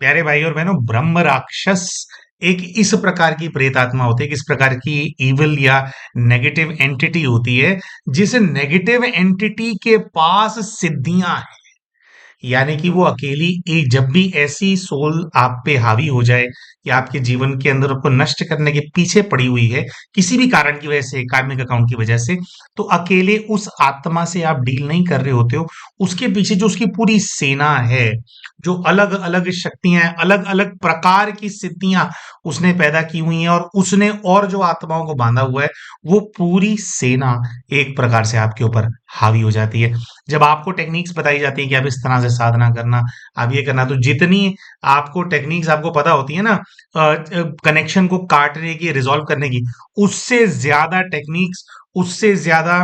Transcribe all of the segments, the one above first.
प्यारे भाई और बहनों, ब्रह्म राक्षस एक इस प्रकार की प्रेत आत्मा होती है, किस प्रकार की इविल या नेगेटिव एंटिटी होती है, जिस नेगेटिव एंटिटी के पास सिद्धियां, यानी कि वो अकेली एक जब भी ऐसी सोल आप पे हावी हो जाए या आपके जीवन के अंदर आपको नष्ट करने के पीछे पड़ी हुई है किसी भी कारण की वजह से, कार्मिक अकाउंट की वजह से, तो अकेले उस आत्मा से आप डील नहीं कर रहे होते हो। उसके पीछे जो उसकी पूरी सेना है, जो अलग अलग शक्तियां, अलग अलग प्रकार की सिद्धियां उसने पैदा की हुई हैं, और उसने और जो आत्माओं को बांधा हुआ है, वो पूरी सेना एक प्रकार से आपके ऊपर हावी हो जाती है। जब आपको टेक्निक्स बताई जाती है कि आप इस तरह से साधना करना, आप ये करना, तो जितनी आपको टेक्निक्स आपको पता होती है ना, कनेक्शन को काटने की, रिजॉल्व करने की, उससे ज्यादा टेक्निक्स, उससे ज्यादा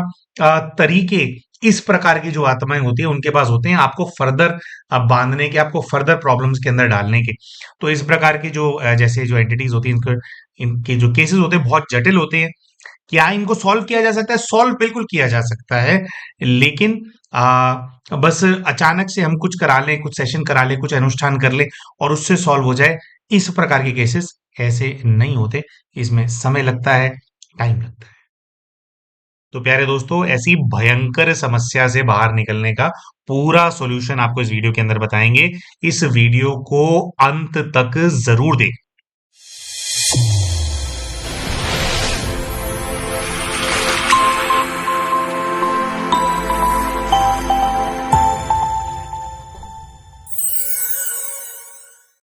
तरीके इस प्रकार की जो आत्माएं होती है उनके पास होते हैं, आपको फर्दर बांधने के, आपको फर्दर प्रॉब्लम्स के अंदर डालने के। तो इस प्रकार की जो जैसे जो एंटिटीज होती हैं, इनके जो केसेस होते हैं बहुत जटिल होते हैं। क्या इनको सॉल्व किया जा सकता है? सॉल्व बिल्कुल किया जा सकता है, लेकिन बस अचानक से हम कुछ करा लें, कुछ सेशन करा लें, कुछ अनुष्ठान कर लें और उससे सॉल्व हो जाए, इस प्रकार के केसेस ऐसे नहीं होते। इसमें समय लगता है, टाइम लगता है। तो प्यारे दोस्तों, ऐसी भयंकर समस्या से बाहर निकलने का पूरा सॉल्यूशन आपको इस वीडियो के अंदर बताएंगे। इस वीडियो को अंत तक जरूर देखें।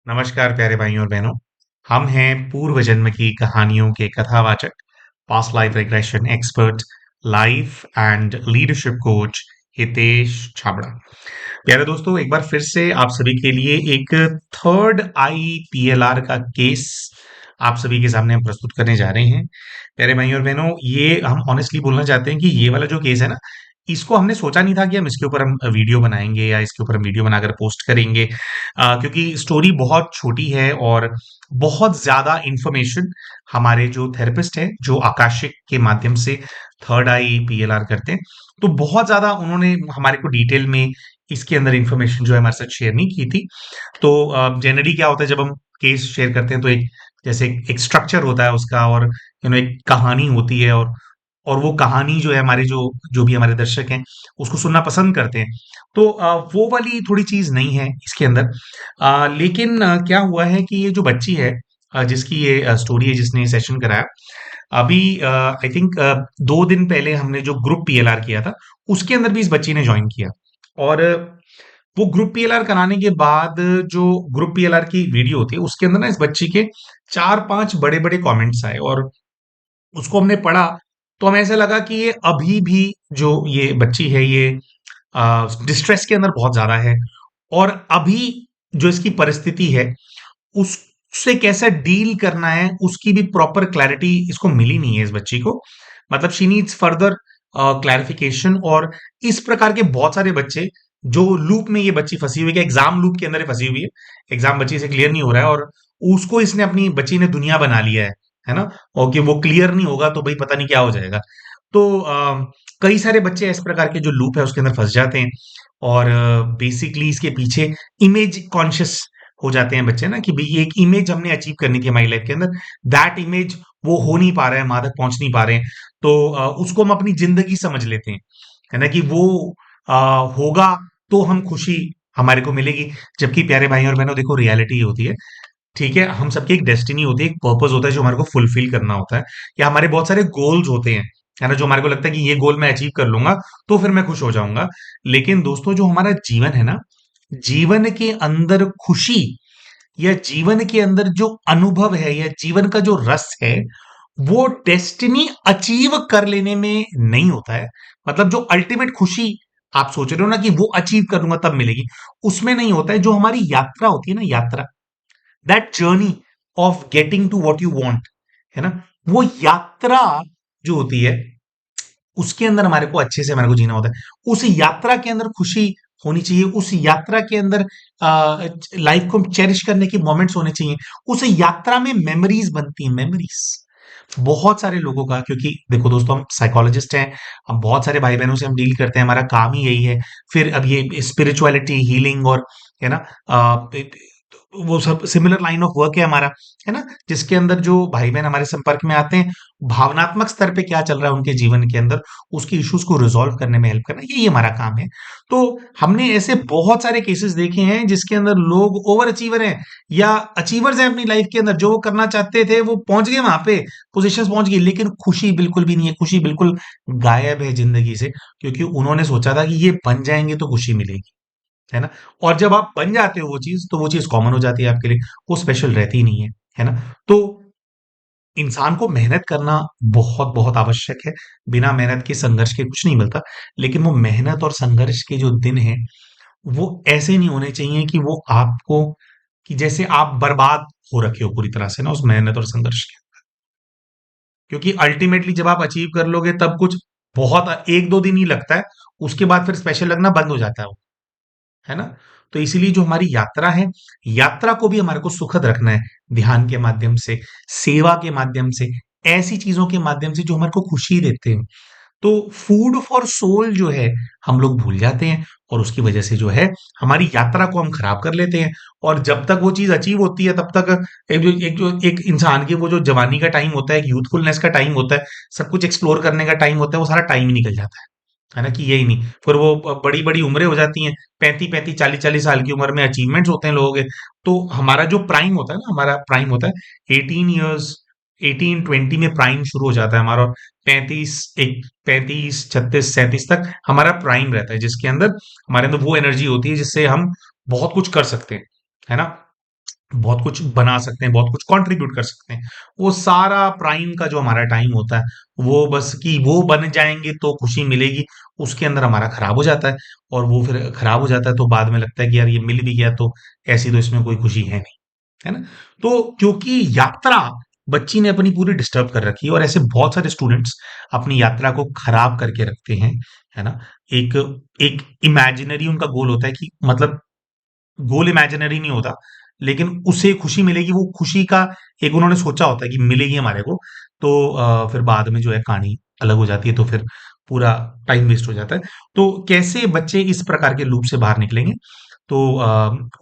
नमस्कार प्यारे भाइयों और बहनों, हम हैं पूर्व जन्म की कहानियों के कथावाचक, past life regression expert, life and leadership coach Hitesh Chhabra. प्यारे दोस्तों, एक बार फिर से आप सभी के लिए एक थर्ड आई पीएलआर का केस आप सभी के सामने हम प्रस्तुत करने जा रहे हैं। प्यारे भाइयों और बहनों, ये हम ऑनेस्टली बोलना चाहते हैं कि ये वाला जो केस है ना, इसको हमने सोचा नहीं था कि हम इसके ऊपर हम वीडियो बनाएंगे या इसके ऊपर हम वीडियो बनाकर पोस्ट करेंगे, क्योंकि स्टोरी बहुत छोटी है और बहुत ज्यादा इंफॉर्मेशन हमारे जो थेरेपिस्ट हैं, जो आकाशिक के माध्यम से थर्ड आई पीएलआर करते हैं, तो बहुत ज्यादा उन्होंने हमारे को डिटेल में इसके अंदर इंफॉर्मेशन जो है हमारे साथ शेयर नहीं की थी। तो जनरली क्या होता है, जब हम केस शेयर करते हैं तो एक जैसे एक स्ट्रक्चर होता है उसका, और एक कहानी होती है, और वो कहानी जो है हमारे जो जो भी हमारे दर्शक हैं उसको सुनना पसंद करते हैं। तो वो वाली थोड़ी चीज नहीं है इसके अंदर। लेकिन क्या हुआ है कि ये जो बच्ची है, जिसकी ये स्टोरी है, जिसने सेशन कराया, अभी आई थिंक 2 दिन पहले हमने जो ग्रुप पीएलआर किया था, उसके अंदर भी इस बच्ची ने ज्वाइन किया। और वो ग्रुप पीएलआर कराने के बाद जो ग्रुप पीएलआर की वीडियो होती है उसके अंदर ना इस बच्ची के 4-5 बड़े बड़े कमेंट्स आए, और उसको हमने पढ़ा तो हमें ऐसा लगा कि ये अभी भी जो ये बच्ची है, ये डिस्ट्रेस के अंदर बहुत ज्यादा है, और अभी जो इसकी परिस्थिति है उससे कैसे डील करना है उसकी भी प्रॉपर क्लैरिटी इसको मिली नहीं है इस बच्ची को। मतलब शी नीड्स फर्दर क्लैरिफिकेशन। और इस प्रकार के बहुत सारे बच्चे जो लूप में ये बच्ची फंसी हुई है, एग्जाम लूप के अंदर ये फंसी हुई है, एग्जाम बच्ची से क्लियर नहीं हो रहा है, और उसको इसने अपनी बच्ची ने दुनिया बना लिया है ना, और कि वो क्लियर नहीं होगा तो भाई पता नहीं क्या हो जाएगा। तो कई सारे बच्चे इस प्रकार के जो लूप है उसके अंदर फंस जाते हैं, और बेसिकली इसके पीछे इमेज कॉन्शियस हो जाते हैं बच्चे ना, कि भाई ये एक इमेज हमने अचीव करनी थी हमारी लाइफ के अंदर, दैट इमेज वो हो नहीं पा रहा है, वहां तक पहुंच नहीं पा रहे हैं, तो उसको हम अपनी जिंदगी समझ लेते हैं, है ना, कि वो होगा तो हम खुशी हमारे को मिलेगी। जबकि प्यारे भाई और बहनों, देखो रियलिटी होती है, ठीक है, हम सबकी एक डेस्टिनी होती है, एक पर्पस होता है जो हमारे को फुलफिल करना होता है, या हमारे बहुत सारे गोल्स होते हैं, है ना, जो हमारे को लगता है कि ये गोल मैं अचीव कर लूंगा तो फिर मैं खुश हो जाऊंगा। लेकिन दोस्तों, जो हमारा जीवन है ना, जीवन के अंदर खुशी या जीवन के अंदर जो अनुभव है या जीवन का जो रस है, वो डेस्टिनी अचीव कर लेने में नहीं होता है। मतलब जो अल्टीमेट खुशी आप सोच रहे हो ना कि वो अचीव करूंगा तब मिलेगी, उसमें नहीं होता है। जो हमारी यात्रा होती है ना, यात्रा, that journey of getting to what you want, है ना, वो यात्रा जो होती है उसके अंदर हमारे को अच्छे से हमारे को जीना होता है। उस यात्रा के अंदर खुशी होनी चाहिए, उस यात्रा के अंदर लाइफ को चेरिश करने की मोमेंट्स होने चाहिए, उस यात्रा में मेमोरीज बनती हैं, मेमोरीज बहुत सारे लोगों का। क्योंकि देखो दोस्तों, हम साइकोलॉजिस्ट हैं, हम बहुत सारे भाई बहनों से हम डील करते हैं, हमारा काम ही यही है। फिर अब ये स्पिरिचुअलिटी, हीलिंग, और है ना, वो सब सिमिलर लाइन ऑफ वर्क है हमारा, है ना? जिसके अंदर जो भाई-बहन हमारे संपर्क में आते हैं, भावनात्मक स्तर पे क्या चल रहा है उनके जीवन के अंदर, उसके इश्यूज़ को रिज़ॉल्व करने में हेल्प करना, यही हमारा काम है। तो हमने ऐसे बहुत सारे केसेस देखे हैं जिसके अंदर लोग ओवर अचीवर हैं या अचीवर्स हैं अपनी लाइफ के अंदर, जो वो करना चाहते थे वो पहुँच गए वहाँ पे, पोज़ीशंस पहुँच गई, लेकिन खुशी बिल्कुल भी नहीं है, खुशी बिल्कुल गायब है ज़िंदगी से, क्योंकि उन्होंने सोचा था कि ये बन जाएँगे तो खुशी मिलेगी। है ना? और जब आप बन जाते हो वो चीज़, तो वो चीज़ कॉमन हो जाती है आपके लिए, वो स्पेशल रहती ही नहीं है ना? तो इंसान को मेहनत करना बहुत-बहुत आवश्यक है, बिना मेहनत के संघर्ष के कुछ नहीं मिलता, लेकिन वो मेहनत और संघर्ष के जो दिन हैं, वो ऐसे नहीं होने चाहिए कि वो आपको कि जैसे आप बर्बाद हो रखे हो पूरी तरह से ना उस मेहनत और संघर्ष के। क्योंकि अल्टीमेटली जब आप अचीव कर लोगे तब कुछ बहुत 1-2 दिन ही लगता है, उसके बाद फिर स्पेशल लगना बंद हो जाता है वो। है ना? तो इसीलिए जो हमारी यात्रा है, यात्रा को भी हमारे को सुखद रखना है, ध्यान के माध्यम से, सेवा के माध्यम से, ऐसी चीज़ों के माध्यम से जो हमारे को खुशी देते हैं। तो फूड फॉर सोल जो है, हम लोग भूल जाते हैं और उसकी वजह से जो है, हमारी यात्रा को हम खराब कर लेते हैं और जब तक वो चीज़ अचीव होती है, तब तक एक इंसान की वो जो जवानी का टाइम होता है, एक यूथफुलनेस का टाइम होता है, सब कुछ एक्सप्लोर करने का टाइम होता है, वो सारा टाइम ही निकल जाता है ना? कि यही नहीं, फिर वो बड़ी-बड़ी उम्रें हो जाती हैं, 35-35, 40-40 साल की उम्र में अचीवमेंट्स होते हैं लोगों के, तो हमारा जो प्राइम होता है ना, हमारा प्राइम होता है 18 ईयर्स, 18-20 में प्राइम शुरू हो जाता है हमारा, और 35, 36, 37 तक हमारा प्राइम रहता है, जिसके अंदर हमारे अंदर वो एनर्जी होती है जिससे हम बहुत कुछ कर सकते हैं, है ना? बहुत कुछ बना सकते हैं, बहुत कुछ कंट्रीब्यूट कर सकते हैं। वो सारा प्राइम का जो हमारा टाइम होता है, वो बस कि वो बन जाएँगे तो खुशी मिलेगी, उसके अंदर हमारा खराब हो जाता है और वो फिर खराब हो जाता है तो बाद में लगता है कि यार ये मिल भी गया तो ऐसी तो इसमें कोई खुशी है नहीं, है ना? तो क्योंकि यात्रा बच्ची ने अपनी पूरी डिस्टर्ब कर रखी है और ऐसे बहुत सारे स्टूडेंट्स अपनी यात्रा को खराब करके रखते हैं, है ना? एक एक इमेजिनरी उनका गोल होता है कि मतलब गोल इमेजिनरी नहीं होता, लेकिन उसे खुशी मिलेगी, वो खुशी का एक उन्होंने सोचा होता है कि मिलेगी हमारे को, तो फिर बाद में जो है कहानी अलग हो जाती है, तो फिर पूरा टाइम वेस्ट हो जाता है। तो कैसे बच्चे इस प्रकार के लूप से बाहर निकलेंगे? तो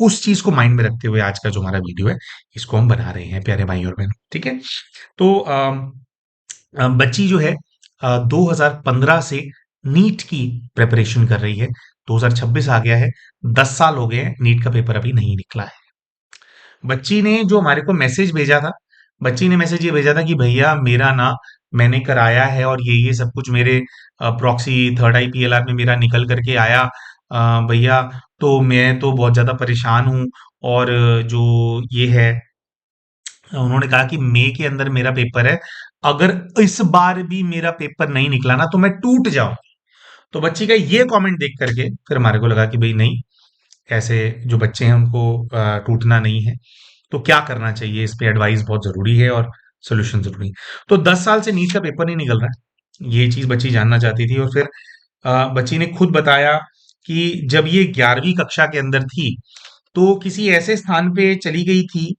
उस चीज़ को माइंड में रखते हुए आज का जो हमारा वीडियो है, इसको हम बना रहे हैं प्यारे भाई और बहनों, ठीक है? तो बच्ची जो है 2015 से नीट की प्रिपरेशन कर रही है, 2026 आ गया है, 10 साल हो गए हैं, नीट का पेपर अभी नहीं निकला है। बच्ची ने जो हमारे को मैसेज भेजा था, बच्ची ने मैसेज ये भेजा था कि भैया मेरा ना मैंने कराया है और ये सब कुछ मेरे प्रॉक्सी थर्ड आई पीएलआर में मेरा निकल करके आया, भैया तो मैं तो बहुत ज्यादा परेशान हूँ और जो ये है, उन्होंने कहा कि मई के अंदर मेरा पेपर है, अगर इस बार भी मेरा पेपर नहीं निकला ना तो मैं टूट जाऊं। तो बच्ची का ये कमेंट देख करके फिर हमारे को लगा कि भाई नहीं, ऐसे जो बच्चे हैं उनको टूटना नहीं है, तो क्या करना चाहिए, इस पे एडवाइस बहुत जरूरी है और सोल्यूशन जरूरी है। तो 10 साल से नीट का पेपर नहीं निकल रहा है, ये चीज बच्ची जानना चाहती थी और फिर बच्ची ने खुद बताया कि जब ये 11वीं कक्षा के अंदर थी तो किसी ऐसे स्थान पे चली गई थी,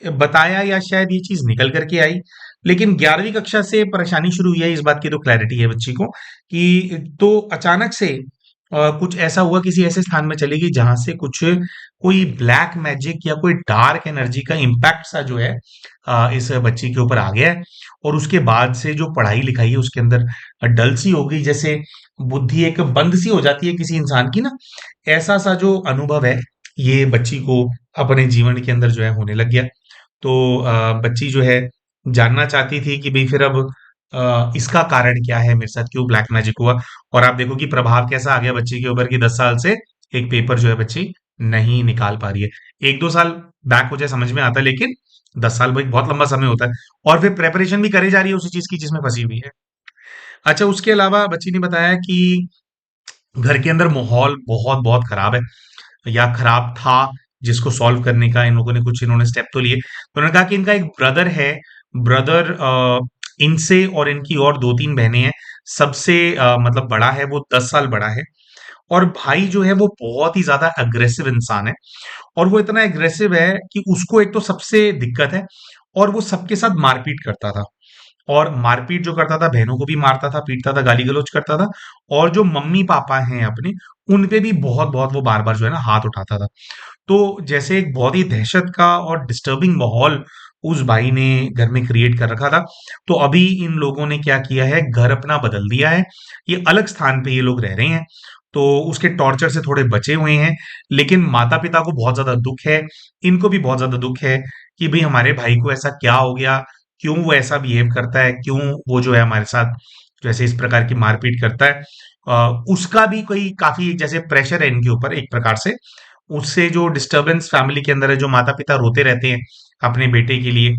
बताया या शायद ये चीज निकल करके आई, लेकिन 11वीं कक्षा से परेशानी शुरू हुई है, इस बात की तो क्लैरिटी है बच्ची को कि तो अचानक से कुछ ऐसा हुआ, किसी ऐसे स्थान में चली गई जहां से कुछ कोई ब्लैक मैजिक या कोई डार्क एनर्जी का इम्पैक्ट सा जो है इस बच्ची के ऊपर आ गया है और उसके बाद से जो पढ़ाई लिखाई है उसके अंदर डल सी हो गई, जैसे बुद्धि एक बंद सी हो जाती है किसी इंसान की ना, ऐसा सा जो अनुभव है ये बच्ची को अपने जीवन के अंदर जो है होने लग गया। तो बच्ची जो है जानना चाहती थी कि भाई फिर अब इसका कारण क्या है, मेरे साथ क्यों ब्लैक मैजिक हुआ, और आप देखो कि प्रभाव कैसा आ गया बच्ची के ऊपर कि 10 साल से एक पेपर जो है बच्ची नहीं निकाल पा रही है। 1-2 साल बैक हो जाए समझ में आता है, लेकिन 10 साल भाई बहुत लंबा समय होता है और फिर प्रेपरेशन भी करे जा रही है उसी चीज की जिसमें फंसी हुई है। अच्छा, उसके अलावा बच्ची ने बताया कि घर के अंदर माहौल बहुत बहुत खराब है या खराब था, जिसको सॉल्व करने का इन लोगों ने कुछ इन्होंने स्टेप तो लिए। तो उन्होंने कहा कि इनका एक ब्रदर है, ब्रदर इनसे और इनकी और 2-3 बहनें हैं, सबसे मतलब बड़ा है, वो 10 साल बड़ा है और भाई जो है वो बहुत ही ज्यादा अग्रेसिव इंसान है और वो इतना एग्रेसिव है कि उसको एक तो सबसे दिक्कत है और वो सबके साथ मारपीट करता था। और मारपीट जो करता था, बहनों को भी मारता था, पीटता था, गाली गलौज करता था। और जो मम्मी पापा हैं अपने, उन पे भी बहुत बहुत वो बार बार जो है ना हाथ उठाता था। तो जैसे एक बहुत ही दहशत का और डिस्टर्बिंग माहौल उस भाई ने घर में क्रिएट कर रखा था। तो अभी इन लोगों ने क्या किया है, घर अपना बदल दिया है। ये अलग स्थान पे ये लोग रह रहे हैं। तो उसके टॉर्चर से थोड़े बचे हुए हैं। लेकिन माता पिता को बहुत ज्यादा दुख है, इनको भी बहुत ज्यादा दुख है कि भाई हमारे भाई को ऐसा क्या हो गया, क्यों वो ऐसा बिहेव करता है, क्यों वो जो है हमारे साथ जैसे इस प्रकार की मारपीट करता है। उसका भी कोई काफी जैसे प्रेशर है इनके ऊपर एक प्रकार से। उससे जो डिस्टरबेंस फैमिली के अंदर है, जो माता पिता रोते रहते हैं अपने बेटे के लिए,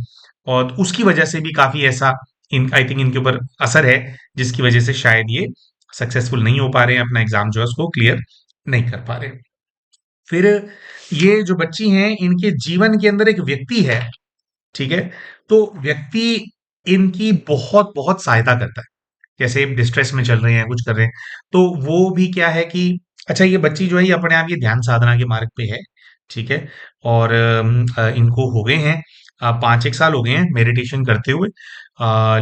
और उसकी वजह से भी काफी ऐसा इन आई थिंक इनके ऊपर असर है, जिसकी वजह से शायद ये सक्सेसफुल नहीं हो पा रहे हैं, अपना एग्जाम जो है उसको क्लियर नहीं कर पा रहे। फिर ये जो बच्ची हैं, इनके जीवन के अंदर एक व्यक्ति है, ठीक है? तो व्यक्ति इनकी बहुत बहुत सहायता करता है। जैसे डिस्ट्रेस में चल रहे हैं, कुछ कर रहे हैं, तो वो भी क्या है कि अच्छा, ये बच्ची जो है ये अपने आप ये ध्यान साधना के मार्ग पे है, ठीक है? और इनको हो गए हैं 5 एक साल हो गए हैं मेडिटेशन करते हुए।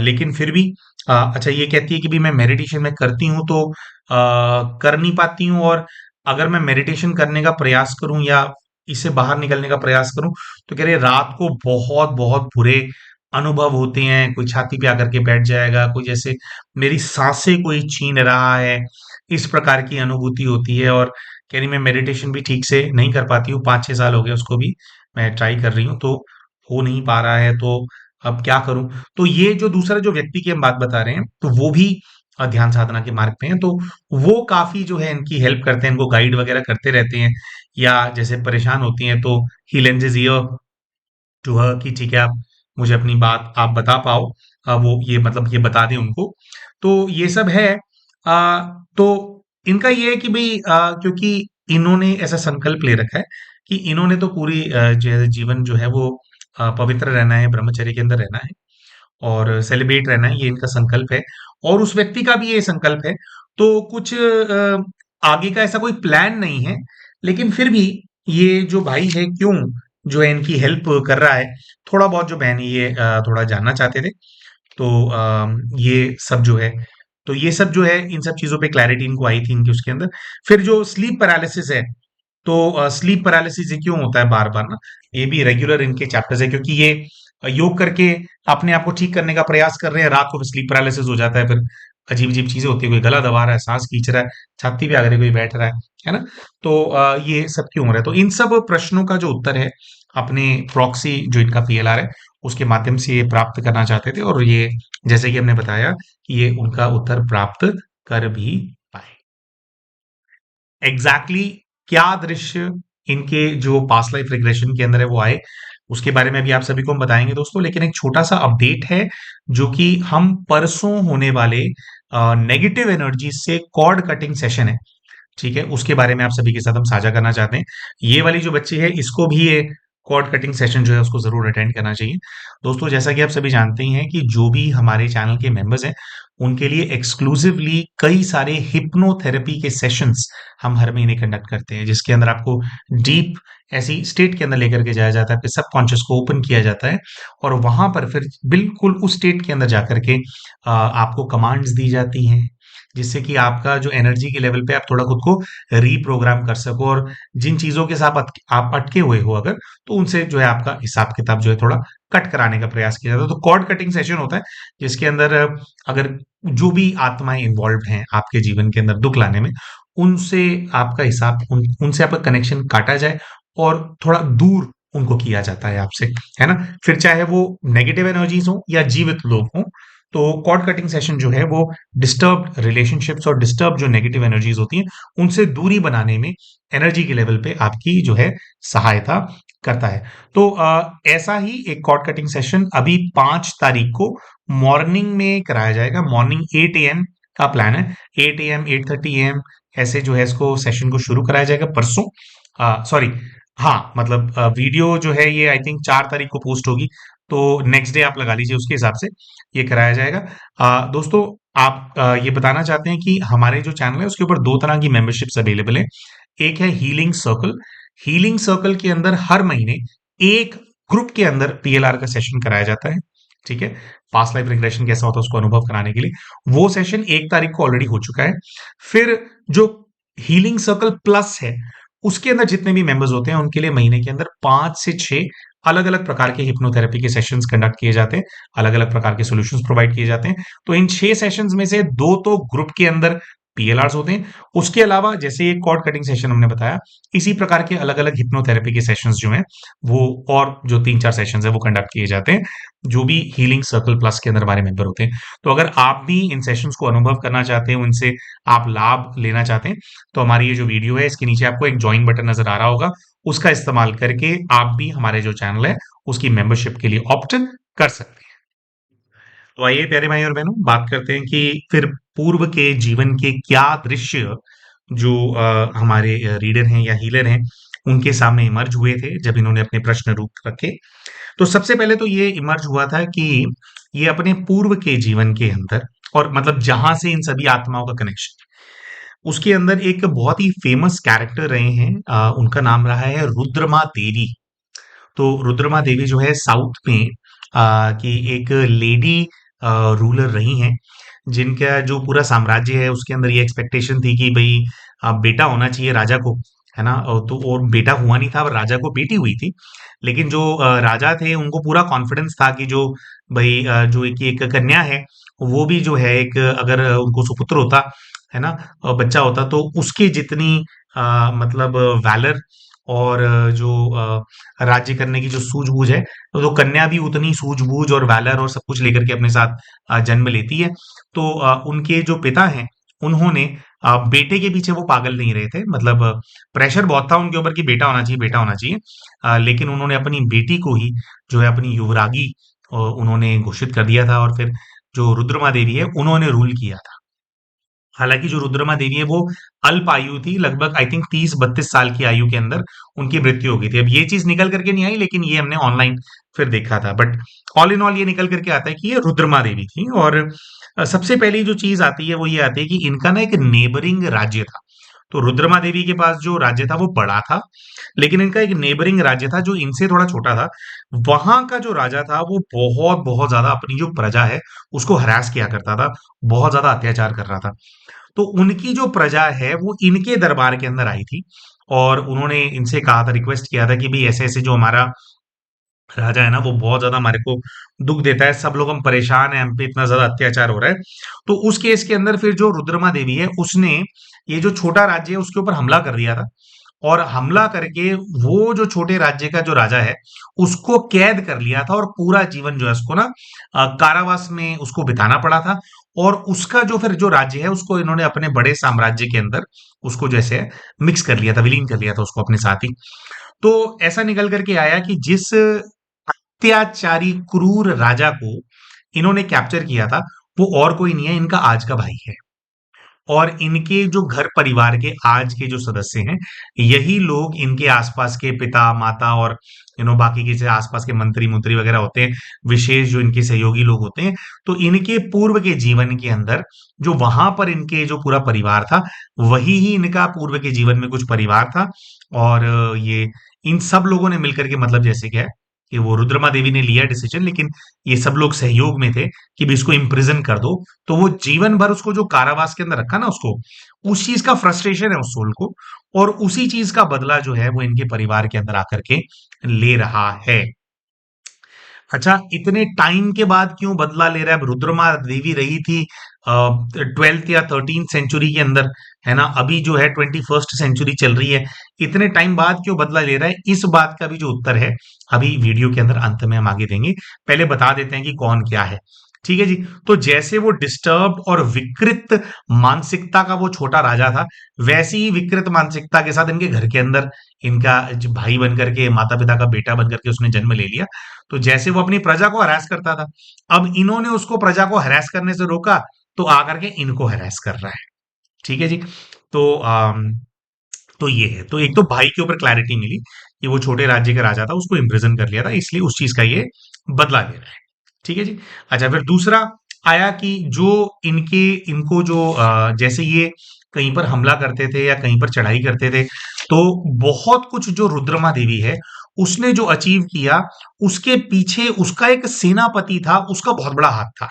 लेकिन फिर भी अच्छा, ये कहती है कि भी मैं मेडिटेशन में करती हूँ तो कर नहीं पाती हूँ, और अगर मैं मेडिटेशन करने का प्रयास करूँ या इससे बाहर निकलने का प्रयास करूँ, तो कह रहे रात को बहुत बहुत बुरे अनुभव होते हैं। कोई छाती पे आकर के बैठ जाएगा, कोई जैसे मेरी सांसें कोई छीन रहा है, इस प्रकार की अनुभूति होती है। और कह रही मैं मेडिटेशन भी ठीक से नहीं कर पाती हूँ, 5-6 साल हो गए उसको भी मैं ट्राई कर रही हूँ, तो हो नहीं पा रहा है, तो अब क्या करूं। तो ये जो दूसरा जो व्यक्ति की हम बात बता रहे हैं, तो वो भी ध्यान साधना के मार्ग पे हैं। तो वो काफी जो है इनकी हेल्प करते हैं, इनको गाइड वगैरह करते रहते हैं, या जैसे परेशान होती हैं तो ही लेंजेस ईयर टू हर कि ठीक है, आप मुझे अपनी बात आप बता पाओ। वो ये मतलब ये बता दें उनको। तो ये सब है। तो इनका ये है कि भाई क्योंकि इन्होंने ऐसा संकल्प ले रखा है कि इन्होंने तो पूरी जो है जीवन जो है वो पवित्र रहना है, ब्रह्मचर्य के अंदर रहना है और सेलिब्रेट रहना है, ये इनका संकल्प है। और उस व्यक्ति का भी ये संकल्प है। तो कुछ आगे का ऐसा कोई प्लान नहीं है, लेकिन फिर भी ये जो भाई है क्यों जो है इनकी हेल्प कर रहा है, थोड़ा बहुत जो बहन है ये थोड़ा जानना चाहते थे। तो ये सब जो है, तो ये सब जो है इन सब चीजों पे क्लैरिटी इनको आई थी इनके उसके अंदर। फिर जो स्लीप पैरालिसिस है, तो स्लीप पैरालिसिस ये क्यों होता है बार बार ना, ये भी रेगुलर इनके चैप्टर्स है, क्योंकि ये योग करके अपने आप को ठीक करने का प्रयास कर रहे हैं, रात को स्लीप पैरालिसिस हो जाता है। फिर अजीब अजीब चीजें होती है, कोई गला दबा रहा है, सांस खींच रहा है, छाती पे आकर कोई बैठ रहा है ना। तो ये सब क्यों हो रहा है, तो इन सब प्रश्नों का जो उत्तर है अपने प्रॉक्सी जो इनका पीएलआर है उसके माध्यम से ये प्राप्त करना चाहते थे, और ये जैसे कि हमने बताया कि ये उनका उत्तर प्राप्त कर भी पाए। एग्जैक्टली exactly क्या दृश्य इनके जो पास्ट लाइफ रिग्रेशन के अंदर है वो आए, उसके बारे में भी आप सभी को हम बताएंगे दोस्तों। लेकिन एक छोटा सा अपडेट है, जो कि हम परसों होने वाले नेगेटिव एनर्जी से कॉर्ड कटिंग सेशन है, ठीक है, उसके बारे में आप सभी के साथ हम साझा करना चाहते हैं। ये वाली जो बच्ची है इसको भी ये कॉर्ड कटिंग सेशन जो है उसको जरूर अटेंड करना चाहिए। दोस्तों, जैसा कि आप सभी जानते ही हैं कि जो भी हमारे चैनल के मेंबर्स हैं उनके लिए एक्सक्लूसिवली कई सारे हिप्नोथेरेपी के सेशंस हम हर महीने कंडक्ट करते हैं, जिसके अंदर आपको डीप ऐसी स्टेट के अंदर लेकर के जाया जाता है, फिर सबकॉन्शियस को ओपन किया जाता है, और वहां पर फिर बिल्कुल उस स्टेट के अंदर जाकर के आपको कमांड्स दी जाती हैं, जिससे कि आपका जो एनर्जी के लेवल पे आप थोड़ा खुद को रीप्रोग्राम कर सको, और जिन चीजों के साथ आप अटके हुए हो अगर, तो उनसे जो है आपका हिसाब किताब जो है थोड़ा कट कराने का प्रयास किया जाता है। तो कॉर्ड कटिंग सेशन होता है, जिसके अंदर अगर जो भी आत्माएं इन्वॉल्व हैं आपके जीवन के अंदर दुख लाने में, उनसे आपका हिसाब उनसे आपका कनेक्शन काटा जाए, और थोड़ा दूर उनको किया जाता है आपसे, है ना। फिर चाहे वो नेगेटिव एनर्जीज हो या जीवित लोग हों, तो कॉर्ड कटिंग सेशन जो है वो डिस्टर्ब्ड रिलेशनशिप्स और डिस्टर्ब जो नेगेटिव एनर्जीज होती हैं उनसे दूरी बनाने में, एनर्जी के लेवल पे आपकी जो है सहायता करता है। तो ऐसा ही एक कॉर्ड कटिंग सेशन अभी 5 तारीख को मॉर्निंग में कराया जाएगा। मॉर्निंग 8 AM का प्लान है, 8 AM 8:30 AM ऐसे जो है इसको सेशन को शुरू कराया जाएगा परसों। सॉरी, हाँ मतलब वीडियो जो है ये आई थिंक 4 तारीख को पोस्ट होगी, तो नेक्स्ट डे आप लगा लीजिए, उसके हिसाब से ये कराया जाएगा। दोस्तों, आप ये बताना चाहते हैं कि हमारे जो चैनल है उसके ऊपर 2 तरह की मेंबरशिप्स अवेलेबल है। एक है हीलिंग सर्कल। हीलिंग सर्कल के अंदर हर महीने एक ग्रुप के अंदर पीएलआर का सेशन कराया जाता है, ठीक है, पास्ट लाइफ रिग्रेशन कैसा होता है उसको अनुभव कराने के लिए। वो सेशन 1 तारीख को ऑलरेडी हो चुका है। फिर जो हीलिंग सर्कल प्लस है, उसके अंदर जितने भी मेंबर्स होते हैं उनके लिए महीने के अंदर 5 से 6 अलग अलग प्रकार के हिप्नोथेरेपी के सेशंस कंडक्ट किए जाते हैं, अलग अलग प्रकार के सॉल्यूशंस प्रोवाइड किए जाते हैं। तो इन 6 सेशंस में से 2 तो ग्रुप के अंदर पीएलआर्स होते हैं। उसके अलावा जैसे ये कॉर्ड कटिंग सेशन हमने बताया, इसी प्रकार के अलग अलग हिप्नोथेरेपी के सेशंस जो हैं वो, और जो 3-4 सेशंस है वो कंडक्ट किए जाते हैं, जो भी हीलिंग सर्कल प्लस के अंदर हमारे मेंबर होते हैं। तो अगर आप भी इन सेशंस को अनुभव करना चाहते हैं, उनसे आप लाभ लेना चाहते हैं, तो हमारी ये जो वीडियो है इसके नीचे आपको एक ज्वाइन बटन नजर आ रहा होगा, उसका इस्तेमाल करके आप भी हमारे जो चैनल है उसकी मेंबरशिप के लिए ऑप्ट कर सकते हैं। तो आइए प्यारे भाई और बहनों, बात करते हैं कि फिर पूर्व के जीवन के क्या दृश्य जो हमारे रीडर हैं या हीलर हैं उनके सामने इमर्ज हुए थे जब इन्होंने अपने प्रश्न रूप रखे। तो सबसे पहले तो ये इमर्ज हुआ था कि ये अपने पूर्व के जीवन के अंदर, और मतलब जहां से इन सभी आत्माओं का कनेक्शन, उसके अंदर एक बहुत ही फेमस कैरेक्टर रहे हैं। उनका नाम रहा है रुद्रमा देवी। तो रुद्रमा देवी जो है साउथ में की एक लेडी रूलर रही हैं, जिनका जो पूरा साम्राज्य है उसके अंदर ये एक्सपेक्टेशन थी कि भाई बेटा होना चाहिए राजा को, है ना। तो और बेटा हुआ नहीं था, और राजा को बेटी हुई थी। लेकिन जो राजा थे उनको पूरा कॉन्फिडेंस था कि जो भाई जो एक कन्या है, वो भी जो है एक, अगर उनको सुपुत्र होता, है ना, बच्चा होता, तो उसकी जितनी मतलब वैलर और जो राज्य करने की जो सूझबूझ है, तो कन्या भी उतनी सूझबूझ और वैलर और सब कुछ लेकर के अपने साथ जन्म लेती है। तो उनके जो पिता हैं, उन्होंने बेटे के पीछे वो पागल नहीं रहे थे, मतलब प्रेशर बहुत था उनके ऊपर कि बेटा होना चाहिए, बेटा होना चाहिए। लेकिन उन्होंने अपनी बेटी को ही जो है अपनी युवरागी उन्होंने घोषित कर दिया था, और फिर जो रुद्रमा देवी है उन्होंने रूल किया था। हालांकि जो रुद्रमा देवी है वो अल्प आयु थी, लगभग आई थिंक 30-32 साल की आयु के अंदर उनकी मृत्यु हो गई थी। अब ये चीज निकल करके नहीं आई, लेकिन ये हमने ऑनलाइन फिर देखा था। बट ऑल इन ऑल ये निकल करके आता है कि ये रुद्रमा देवी थी। और सबसे पहली जो चीज आती है वो ये आती है कि इनका ना एक नेबरिंग राज्य था। तो रुद्रमा देवी के पास जो राज्य था वो बड़ा था, लेकिन इनका एक नेबरिंग राज्य था जो इनसे थोड़ा छोटा था। वहां का जो राजा था वो बहुत बहुत ज्यादा अपनी जो प्रजा है उसको हरास किया करता था, बहुत ज्यादा अत्याचार कर रहा था। तो उनकी जो प्रजा है वो इनके दरबार के अंदर आई थी, और उन्होंने इनसे कहा था, रिक्वेस्ट किया था कि भाई ऐसे ऐसे जो हमारा राजा है ना वो बहुत ज्यादा हमारे को दुख देता है, सब लोग हम परेशान हैं, हम पे इतना ज्यादा अत्याचार हो रहा है। तो उस केस के अंदर फिर जो रुद्रमा देवी है उसने ये जो छोटा राज्य है उसके ऊपर हमला कर दिया था, और हमला करके वो जो छोटे राज्य का जो राजा है उसको कैद कर लिया था, और पूरा जीवन जो है उसको ना कारावास में उसको बिताना पड़ा था। और उसका जो फिर जो राज्य है उसको इन्होंने अपने बड़े साम्राज्य के अंदर उसको जैसे मिक्स कर लिया था, विलीन कर लिया था उसको अपने साथ ही। तो ऐसा निकल करके आया कि जिस अत्याचारी क्रूर राजा को इन्होंने कैप्चर किया था, वो और कोई नहीं है, इनका आज का भाई है। और इनके जो घर परिवार के आज के जो सदस्य हैं, यही लोग इनके आसपास के पिता माता और बाकी के जो आसपास के मंत्री मंत्री वगैरह होते हैं, विशेष जो इनके सहयोगी लोग होते हैं। तो इनके पूर्व के जीवन के अंदर जो वहां पर इनके जो पूरा परिवार था, वही ही इनका पूर्व के जीवन में कुछ परिवार था। और ये इन सब लोगों ने मिलकर के, मतलब जैसे क्या है कि वो रुद्रमा देवी ने लिया डिसीजन, लेकिन ये सब लोग सहयोग में थे कि भी इसको इम्प्रिजन कर दो। तो वो जीवन भर उसको जो कारावास के अंदर रखा ना उसको, उस चीज का फ्रस्ट्रेशन है उस सोल को, और उसी चीज का बदला जो है वो इनके परिवार के अंदर आकर के ले रहा है। अच्छा, इतने टाइम के बाद क्यों बदला ले रहा है? अब रुद्रमा देवी रही थी 12th या 13th सेंचुरी के अंदर, है ना। अभी जो है 21st सेंचुरी चल रही है, इतने टाइम बाद क्यों बदला ले रहा है? इस बात का भी जो उत्तर है अभी वीडियो के अंदर अंत में हम आगे देंगे। पहले बता देते हैं कि कौन क्या है। ठीक है जी। तो जैसे वो डिस्टर्ब्ड और विकृत मानसिकता का वो छोटा राजा था, वैसी ही विकृत मानसिकता के साथ इनके घर के अंदर इनका भाई बन करके, माता पिता का बेटा बन करके उसने जन्म ले लिया। तो जैसे वो अपनी प्रजा को हरास करता था, अब इन्होंने उसको प्रजा को हरास करने से रोका, तो आकर के इनको हरास कर रहा है। ठीक है जी। तो तो ये है, तो एक तो भाई के ऊपर क्लैरिटी मिली कि वो छोटे राज्य का राजा था, उसको इम्प्रिजन कर लिया था, इसलिए उस चीज का ये बदला ले रहा है। ठीक है जी। अच्छा, फिर दूसरा आया कि जो इनको जो जैसे ये कहीं पर हमला करते थे या कहीं पर चढ़ाई करते थे, तो बहुत कुछ जो रुद्रमा देवी है उसने जो अचीव किया, उसके पीछे उसका एक सेनापति था, उसका बहुत बड़ा हाथ था।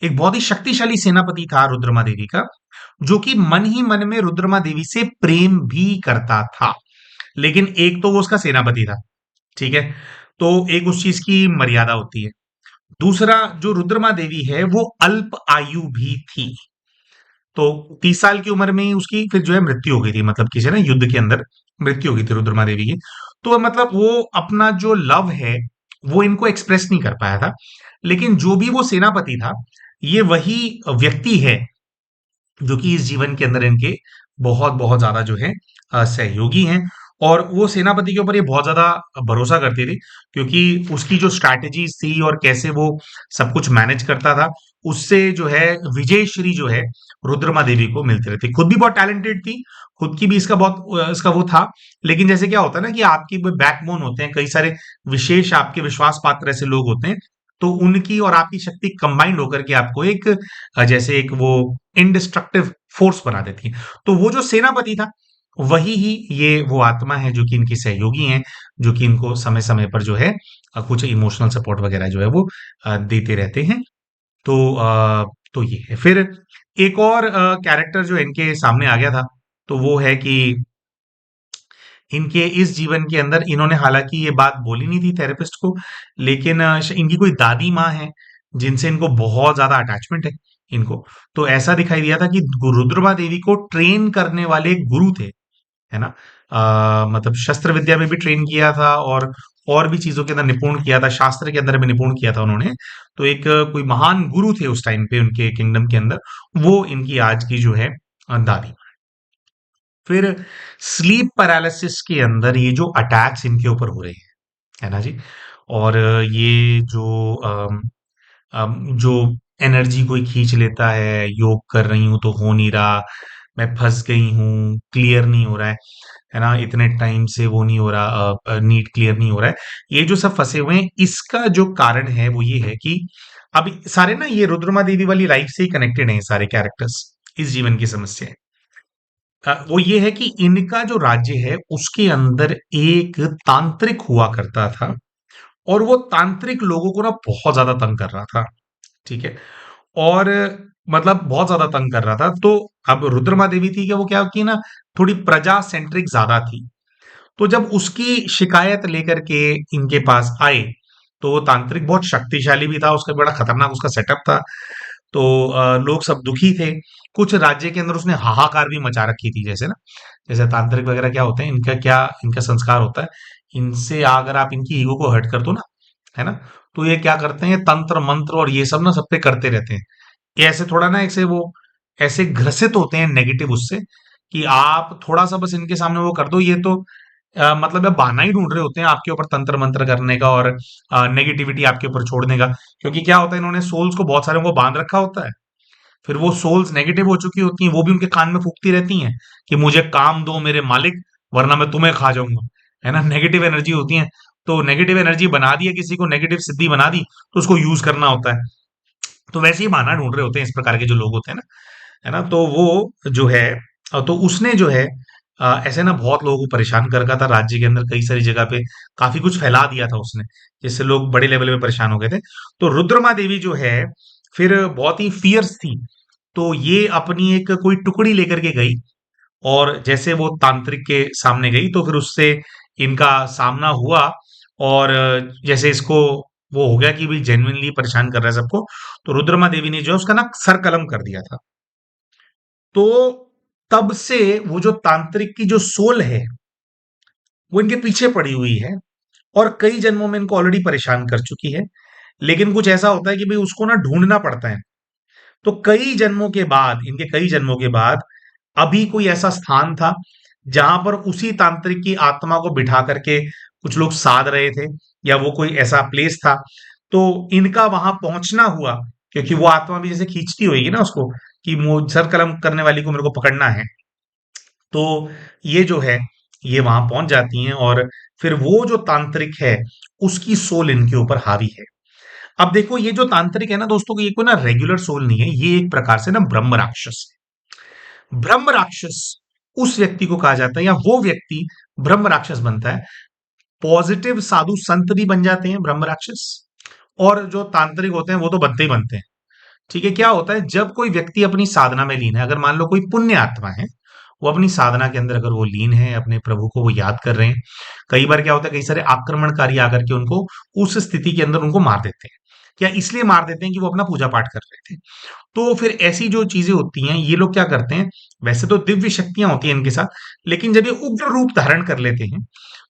एक बहुत ही शक्तिशाली सेनापति था रुद्रमा देवी का, जो कि मन ही मन में रुद्रमा देवी से प्रेम भी करता था। लेकिन एक तो वो उसका सेनापति था, ठीक है? तो एक उस चीज की मर्यादा होती है। दूसरा, जो रुद्रमा देवी है वो अल्प आयु भी थी। तो 30 साल की उम्र में ही उसकी फिर जो है मृत्यु हो गई थी, मतलब किसी ना युद्ध के अंदर मृत्यु हो गई थी रुद्रमा देवी की। तो मतलब वो अपना जो लव है वो इनको एक्सप्रेस नहीं कर पाया था। लेकिन जो भी वो सेनापति था, ये वही व्यक्ति है जो कि इस जीवन के अंदर इनके बहुत बहुत ज्यादा जो है सहयोगी हैं। और वो सेनापति के ऊपर ये बहुत ज्यादा भरोसा करती थी, क्योंकि उसकी जो स्ट्रैटेजीज थी और कैसे वो सब कुछ मैनेज करता था, उससे जो है विजय श्री जो है रुद्रमा देवी को मिलती रहती। खुद भी बहुत टैलेंटेड थी, खुद की भी इसका वो था। लेकिन जैसे क्या होता है ना कि आपकी बैकबोन होते हैं कई सारे विशेष आपके विश्वास पात्र ऐसे लोग होते हैं, तो उनकी और आपकी शक्ति कंबाइंड होकर के आपको एक जैसे एक वो इंडिस्ट्रक्टिव फोर्स बना देती है। तो वो जो सेनापति था, वही ही ये वो आत्मा है जो कि इनकी सहयोगी हैं, जो कि इनको समय समय पर जो है कुछ इमोशनल सपोर्ट वगैरह जो है वो देते रहते हैं। तो तो ये है। फिर एक और कैरेक्टर जो इनके सामने आ गया था, तो वो है कि इनके इस जीवन के अंदर इन्होंने हालांकि ये बात बोली नहीं थी थेरेपिस्ट को, लेकिन इनकी कोई दादी माँ है जिनसे इनको बहुत ज्यादा अटैचमेंट है इनको। तो ऐसा दिखाई दिया था कि रुद्रमा देवी को ट्रेन करने वाले एक गुरु थे, है ना? मतलब शस्त्र विद्या में भी ट्रेन किया था, और भी चीजों के अंदर निपुण किया था, शास्त्र के अंदर भी निपुण किया था उन्होंने। तो एक कोई महान गुरु थे उस टाइम पे उनके किंगडम के अंदर, वो इनकी आज की जो है दादी। फिर स्लीप पैरालिसिस के अंदर ये जो अटैक्स इनके ऊपर हो रहे हैं, है ना जी? और ये जो जो एनर्जी कोई खींच लेता है, योग कर रही हूँ तो हो नहीं रहा, मैं फंस गई हूँ, क्लियर नहीं हो रहा है ना? इतने टाइम से वो नहीं हो रहा, नीट क्लियर नहीं हो रहा है। ये जो सब फंसे हुए हैं, इसका जो कारण है वो ये है कि अब सारे ना ये रुद्रमा देवी वाली लाइफ से ही कनेक्टेड हैं, ये सारे कैरेक्टर्स, इस जीवन की समस्या है। वो ये है कि इनका जो राज्य है उसके अंदर एक तांत्रिक हुआ करता था, और वो तांत्रिक लोगों को ना बहुत ज्यादा तंग कर रहा था, ठीक है? और मतलब बहुत ज्यादा तंग कर रहा था। तो अब रुद्रमा देवी थी कि वो क्या की ना, थोड़ी प्रजा सेंट्रिक ज्यादा थी। तो जब उसकी शिकायत लेकर के इनके पास आए, तो वो तांत्रिक बहुत शक्तिशाली भी था, उसका बड़ा खतरनाक उसका सेटअप था। तो लोग सब दुखी थे। कुछ राज्य के अंदर उसने हाहाकार भी मचा रखी थी, जैसे ना, जैसे तांत्रिक वगैरह क्या होते हैं, इनका संस्कार होता है, इनसे अगर आप इनकी ईगो को हर्ट कर दो ना, है ना, तो ये क्या करते हैं, तंत्र मंत्र और ये सब ना सब पे करते रहते हैं। ये ऐसे थोड़ा ना ऐसे वो ऐसे ग्रसित होते हैं नेगेटिव उससे, कि आप थोड़ा सा बस इनके सामने वो कर दो, ये तो मतलब ये बहाना ही ढूंढ रहे होते हैं आपके ऊपर तंत्र मंत्र करने का, और नेगेटिविटी आपके ऊपर छोड़ने का। क्योंकि क्या होता है, इन्होंने सोल्स को बहुत सारे को बांध रखा होता है। फिर वो सोल्स नेगेटिव हो चुकी होती हैं, वो भी उनके कान में फूकती रहती हैं कि मुझे काम दो मेरे मालिक, वरना मैं तुम्हें खा जाऊंगा, है ना? नेगेटिव एनर्जी होती है। तो नेगेटिव एनर्जी बना दी है किसी को, नेगेटिव सिद्धि बना दी, तो उसको यूज करना होता है। तो वैसे ही बहाना ढूंढ रहे होते हैं इस प्रकार के जो लोग होते हैं ना, है ना? तो वो जो है तो उसने जो है ऐसे ना बहुत लोगों को परेशान कर रखा था राज्य के अंदर, कई सारी जगह पे काफी कुछ फैला दिया था उसने, जिससे लोग बड़े लेवल पे परेशान हो गए थे। तो रुद्रमा देवी जो है फिर बहुत ही फियर्स थी। तो ये अपनी एक कोई टुकड़ी लेकर के गई, और जैसे वो तांत्रिक के सामने गई तो फिर उससे इनका सामना हुआ। और जैसे इसको वो हो गया कि भाई जेन्युइनली परेशान कर रहा है सबको, तो रुद्रमा देवी ने जो है उसका ना सर कलम कर दिया था। तो तब से वो जो तांत्रिक की जो सोल है वो इनके पीछे पड़ी हुई है, और कई जन्मों में इनको ऑलरेडी परेशान कर चुकी है। लेकिन कुछ ऐसा होता है कि भाई उसको ना ढूंढना पड़ता है। तो कई जन्मों के बाद अभी कोई ऐसा स्थान था जहां पर उसी तांत्रिक की आत्मा को बिठा करके कुछ लोग साध रहे थे, या वो कोई ऐसा प्लेस था। तो इनका वहां पहुंचना हुआ, क्योंकि वो आत्मा भी जैसे खींचती होगी ना उसको, कि सर कलम करने वाली को मेरे को पकड़ना है। तो ये जो है ये वहां पहुंच जाती हैं, और फिर वो जो तांत्रिक है उसकी सोल इनके ऊपर हावी है। अब देखो, ये जो तांत्रिक है ना दोस्तों, ये कोई ना रेगुलर सोल नहीं है, ये एक प्रकार से ना ब्रह्म राक्षस है। ब्रह्म राक्षस उस व्यक्ति को कहा जाता है, या वो व्यक्ति ब्रह्म राक्षस बनता है, पॉजिटिव साधु संत भी बन जाते हैं ब्रह्म राक्षस, और जो तांत्रिक होते हैं वो तो बनते ही बनते हैं। ठीक है, क्या होता है जब कोई व्यक्ति अपनी साधना में लीन है, अगर मान लो कोई पुण्य आत्मा है, वो अपनी साधना के अंदर अगर वो लीन है, अपने प्रभु को वो याद कर रहे हैं, कई बार क्या होता है कई सारे आक्रमणकारी आकर के उनको उस स्थिति के अंदर उनको मार देते हैं, या इसलिए मार देते हैं कि वो अपना पूजा पाठ कर रहे थे। तो फिर ऐसी जो चीजें होती हैं, ये लोग क्या करते हैं, वैसे तो दिव्य शक्तियां होती हैं इनके साथ, लेकिन जब ये उग्र रूप धारण कर लेते हैं,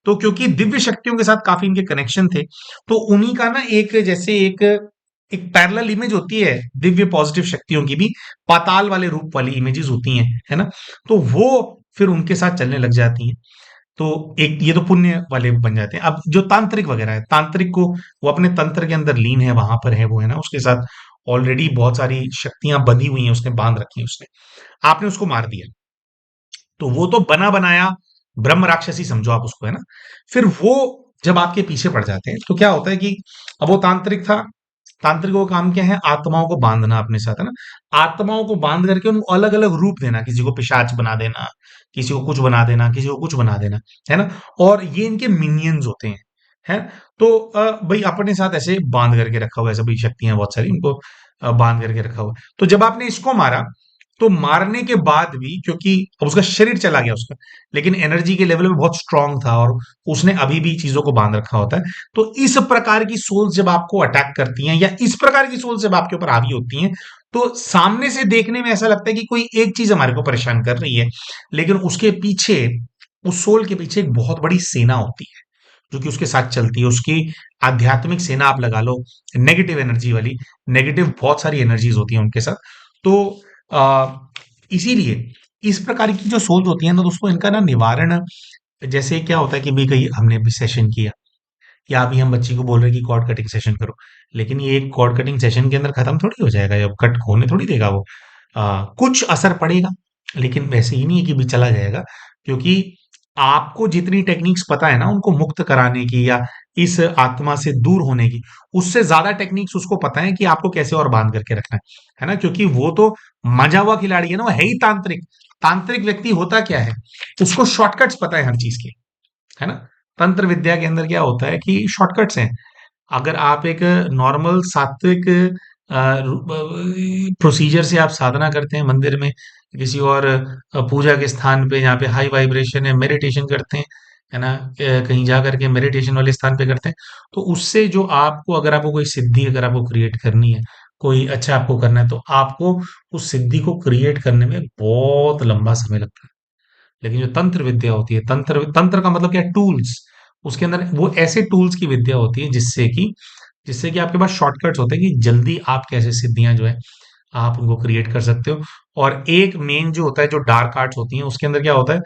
तो क्योंकि दिव्य शक्तियों के साथ काफी इनके कनेक्शन थे, तो उन्हीं का ना एक जैसे एक एक पैरेलल इमेज होती है दिव्य पॉजिटिव शक्तियों की भी, पाताल वाले रूप वाली इमेजेस होती हैं, है ना। तो वो फिर उनके साथ चलने लग जाती हैं। तो एक ये तो पुण्य वाले बन जाते हैं। अब जो तांत्रिक वगैरह है, तांत्रिक को वो अपने तंत्र के अंदर लीन है, वहां पर है वो, है ना, उसके साथ ऑलरेडी बहुत सारी शक्तियां बंधी हुई हैं, उसने बांध रखी है उसने, आपने उसको मार दिया, तो वो तो बना बनाया ब्रह्म राक्षसी समझो आप उसको, है ना। फिर वो जब आपके पीछे पड़ जाते हैं तो क्या होता है कि अब वो तांत्रिक था, तांत्रिकों का काम क्या है, आत्माओं को बांधना अपने साथ, है ना। आत्माओं को बांध करके उनको अलग अलग रूप देना, किसी को पिशाच बना देना, किसी को कुछ बना देना, किसी को कुछ बना देना, है ना। और ये इनके मिनियंस होते हैं, है। तो भाई अपने साथ ऐसे बांध करके रखा हुआ है, ऐसे भाई शक्तियां बहुत सारी उनको बांध करके रखा हुआ है। तो जब आपने इसको मारा, तो मारने के बाद भी क्योंकि अब उसका शरीर चला गया उसका, लेकिन एनर्जी के लेवल में बहुत स्ट्रांग था और उसने अभी भी चीजों को बांध रखा होता है। तो इस प्रकार की सोल्स जब आपको अटैक करती हैं, या इस प्रकार की सोल्स जब आपके ऊपर हावी होती हैं, तो सामने से देखने में ऐसा लगता है कि कोई एक चीज हमारे को परेशान कर रही है, लेकिन उसके पीछे, उस सोल के पीछे एक बहुत बड़ी सेना होती है जो कि उसके साथ चलती है, उसकी आध्यात्मिक सेना आप लगा लो, नेगेटिव एनर्जी वाली, नेगेटिव बहुत सारी एनर्जीज होती हैं उनके साथ। तो आ, इसीलिए इस प्रकार की जो सोल्स होती हैं ना, दोस्तों, इनका ना निवारण, जैसे क्या होता है कि भाई कहीं हमने भी सेशन किया, या अभी हम बच्ची को बोल रहे हैं कि कॉर्ड कटिंग सेशन करो, लेकिन ये एक कॉर्ड कटिंग सेशन के अंदर खत्म थोड़ी हो जाएगा, जब कट होने थोड़ी देगा वो, कुछ असर पड़ेगा, लेकिन वैसे ही नहीं है कि भी चला जाएगा, क्योंकि आपको जितनी टेक्निक्स पता है ना उनको मुक्त कराने की, या इस आत्मा से दूर होने की, उससे ज्यादा टेक्निक्स उसको पता है कि आपको कैसे और बांध करके रखना है ना, क्योंकि वो तो मजा हुआ खिलाड़ी है ना, वो है ही तांत्रिक। तांत्रिक व्यक्ति होता क्या है, उसको शॉर्टकट्स पता है हर चीज के, है ना। तंत्र विद्या के अंदर क्या होता है कि शॉर्टकट्स हैं। अगर आप एक नॉर्मल सात्विक प्रोसीजर से आप साधना करते हैं मंदिर में, किसी और पूजा के स्थान पे जहाँ पे हाई वाइब्रेशन है, मेडिटेशन करते हैं, है ना, कहीं जा करके मेडिटेशन वाले स्थान पे करते हैं, तो उससे जो आपको, अगर आपको कोई सिद्धि अगर आपको क्रिएट करनी है, कोई अच्छा आपको करना है, तो आपको उस सिद्धि को क्रिएट करने में बहुत लंबा समय लगता है। लेकिन जो तंत्र विद्या होती है, तंत्र तंत्र का मतलब क्या है, टूल्स, उसके अंदर वो ऐसे टूल्स की विद्या होती है जिससे कि आपके पास शॉर्टकट्स होते हैं कि जल्दी आप कैसे सिद्धियां जो है आप उनको क्रिएट कर सकते हो। और एक मेन जो होता है, जो डार्क आर्ट्स होती हैं, उसके अंदर क्या होता है,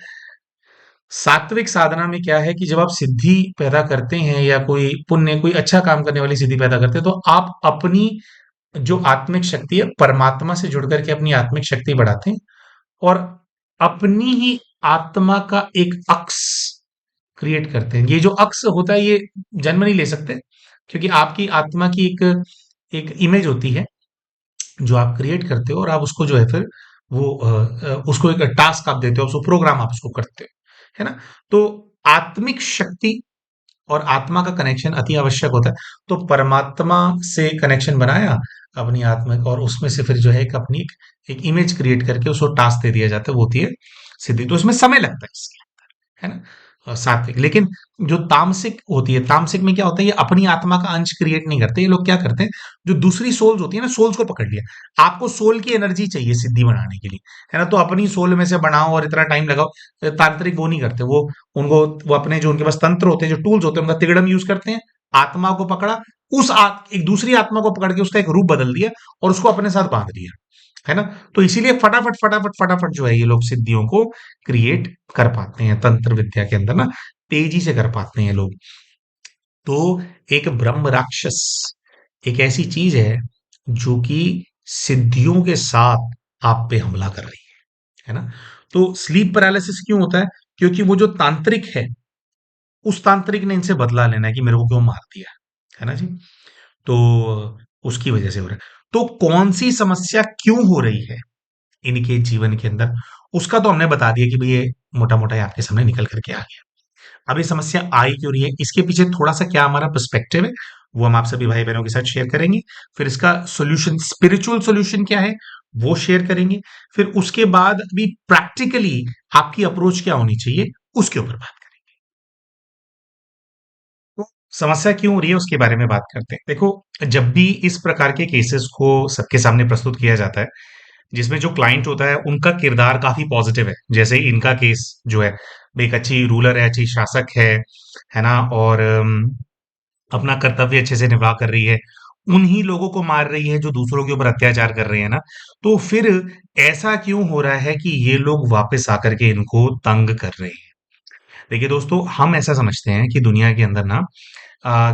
सात्विक साधना में क्या है कि जब आप सिद्धि पैदा करते हैं, या कोई पुण्य, कोई अच्छा काम करने वाली सिद्धि पैदा करते हैं, तो आप अपनी जो आत्मिक शक्ति है, परमात्मा से जुड़ करके अपनी आत्मिक शक्ति बढ़ाते हैं, और अपनी ही आत्मा का एक अक्स क्रिएट करते हैं। ये जो अक्स होता है, ये जन्म नहीं ले सकते, क्योंकि आपकी आत्मा की एक एक इमेज होती है जो आप क्रिएट करते हो, और आप उसको जो है फिर वो उसको एक टास्क आप देते हो, उसको प्रोग्राम आप उसको करते हो, है ना। तो आत्मिक शक्ति और आत्मा का कनेक्शन अति आवश्यक होता है। तो परमात्मा से कनेक्शन बनाया अपनी आत्मा का, और उसमें से फिर जो है एक अपनी एक इमेज क्रिएट करके उसको टास्क दे दिया जाता है, वो होती है सिद्धि। तो इसमें समय लगता है इसके, है ना, सात्विक। लेकिन जो तामसिक होती है, तामसिक में क्या होता है, ये अपनी आत्मा का अंश क्रिएट नहीं करते, ये लोग क्या करते हैं, जो दूसरी सोल्स होती है ना, सोल्स को पकड़ लिया, आपको सोल की एनर्जी चाहिए सिद्धि बनाने के लिए, है ना, तो अपनी सोल में से बनाओ और इतना टाइम लगाओ। तांत्रिक वो नहीं करते, वो अपने जो उनके पास तंत्र होते हैं, जो टूल्स होते हैं, उनका तिगड़म यूज करते हैं, आत्मा को पकड़ा, एक दूसरी आत्मा को पकड़ के उसका एक रूप बदल दिया, और उसको अपने साथ बांध लिया, है ना। तो इसीलिए फटाफट फटाफट फटाफट जो है ये लोग सिद्धियों को क्रिएट कर पाते हैं, तंत्र विद्या के अंदर ना तेजी से कर पाते हैं लोग। तो एक ब्रह्म राक्षस एक ऐसी चीज है जो कि सिद्धियों के साथ आप पे हमला कर रही है ना। तो स्लीप पैरालिसिस क्यों होता है, क्योंकि वो जो तांत्रिक है, उस तांत्रिक ने इनसे बदला लेना है कि मेरे को क्यों मार दिया, है ना जी। तो उसकी वजह से हो रहा है। तो कौन सी समस्या क्यों हो रही है इनके जीवन के अंदर, उसका तो हमने बता दिया कि भाई ये मोटा मोटा आपके सामने निकल करके आ गया। अब ये समस्या आई क्यों रही है, इसके पीछे थोड़ा सा क्या हमारा पर्सपेक्टिव है, वो हम आप सभी भाई बहनों के साथ शेयर करेंगे। फिर इसका सॉल्यूशन, स्पिरिचुअल सॉल्यूशन क्या है, वो शेयर करेंगे। फिर उसके बाद अभी प्रैक्टिकली आपकी अप्रोच क्या होनी चाहिए, उसके ऊपर बात करेंगे। तो समस्या क्यों हो रही है उसके बारे में बात करते हैं। देखो, जब भी इस प्रकार के केसेस को सबके सामने प्रस्तुत किया जाता है, जिसमें जो क्लाइंट होता है उनका किरदार काफी पॉजिटिव है, जैसे इनका केस जो है, वो एक अच्छी रूलर है, अच्छी शासक है ना, और अपना कर्तव्य अच्छे से निभा कर रही है, उन्हीं लोगों को मार रही है जो दूसरों के ऊपर अत्याचार कर रहे हैं ना। तो फिर ऐसा क्यों हो रहा है कि ये लोग वापस आकर के इनको तंग कर रहे हैं। देखिए दोस्तों, हम ऐसा समझते हैं कि दुनिया के अंदर ना,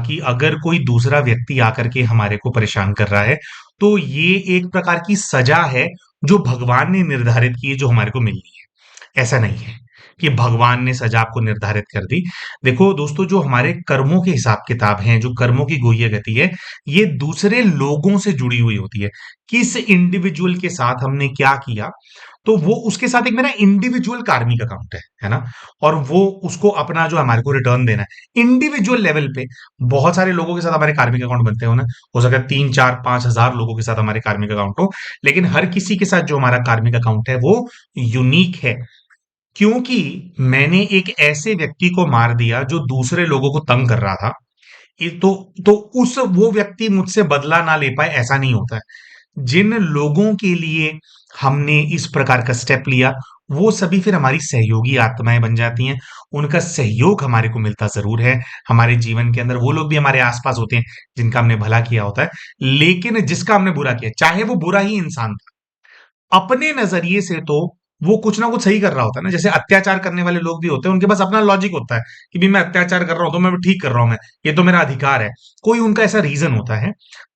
कि अगर कोई दूसरा व्यक्ति आकर के हमारे को परेशान कर रहा है, तो ये एक प्रकार की सजा है जो भगवान ने निर्धारित की है, जो हमारे को मिलनी है। ऐसा नहीं है कि भगवान ने सजा आपको निर्धारित कर दी। देखो दोस्तों, जो हमारे कर्मों के हिसाब किताब हैं, जो कर्मों की गुह्य गति है, ये दूसरे लोगों से जुड़ी हुई होती है। किस इंडिविजुअल के साथ हमने क्या किया, तो वो उसके साथ एक मेरा इंडिविजुअल कार्मिक अकाउंट है ना, और वो उसको अपना जो हमारे को रिटर्न देना है इंडिविजुअल लेवल पे। बहुत सारे लोगों के साथ हमारे कार्मिक अकाउंट बनते हो ना, हो सकता है 3 4 5 हजार लोगों के साथ हमारे कार्मिक अकाउंट हो, लेकिन हर किसी के साथ जो हमारा कार्मिक अकाउंट है वो यूनिक है, क्योंकि मैंने एक ऐसे व्यक्ति को मार दिया जो दूसरे लोगों को तंग कर रहा था। तो उस वो व्यक्ति मुझसे बदला ना ले पाए, ऐसा नहीं होता है। जिन लोगों के लिए हमने इस प्रकार का स्टेप लिया, वो सभी फिर हमारी सहयोगी आत्माएं बन जाती हैं। उनका सहयोग हमारे को मिलता जरूर है। हमारे जीवन के अंदर वो लोग भी हमारे आसपास होते हैं जिनका हमने भला किया होता है, लेकिन जिसका हमने बुरा किया, चाहे वो बुरा ही इंसान था, अपने नजरिए से तो वो कुछ ना कुछ सही कर रहा होता है ना। जैसे अत्याचार करने वाले लोग भी होते हैं, उनके पास अपना लॉजिक होता है कि भी मैं अत्याचार कर रहा हूं तो मैं ठीक कर रहा हूं, मैं ये तो मेरा अधिकार है। कोई उनका ऐसा रीजन होता है।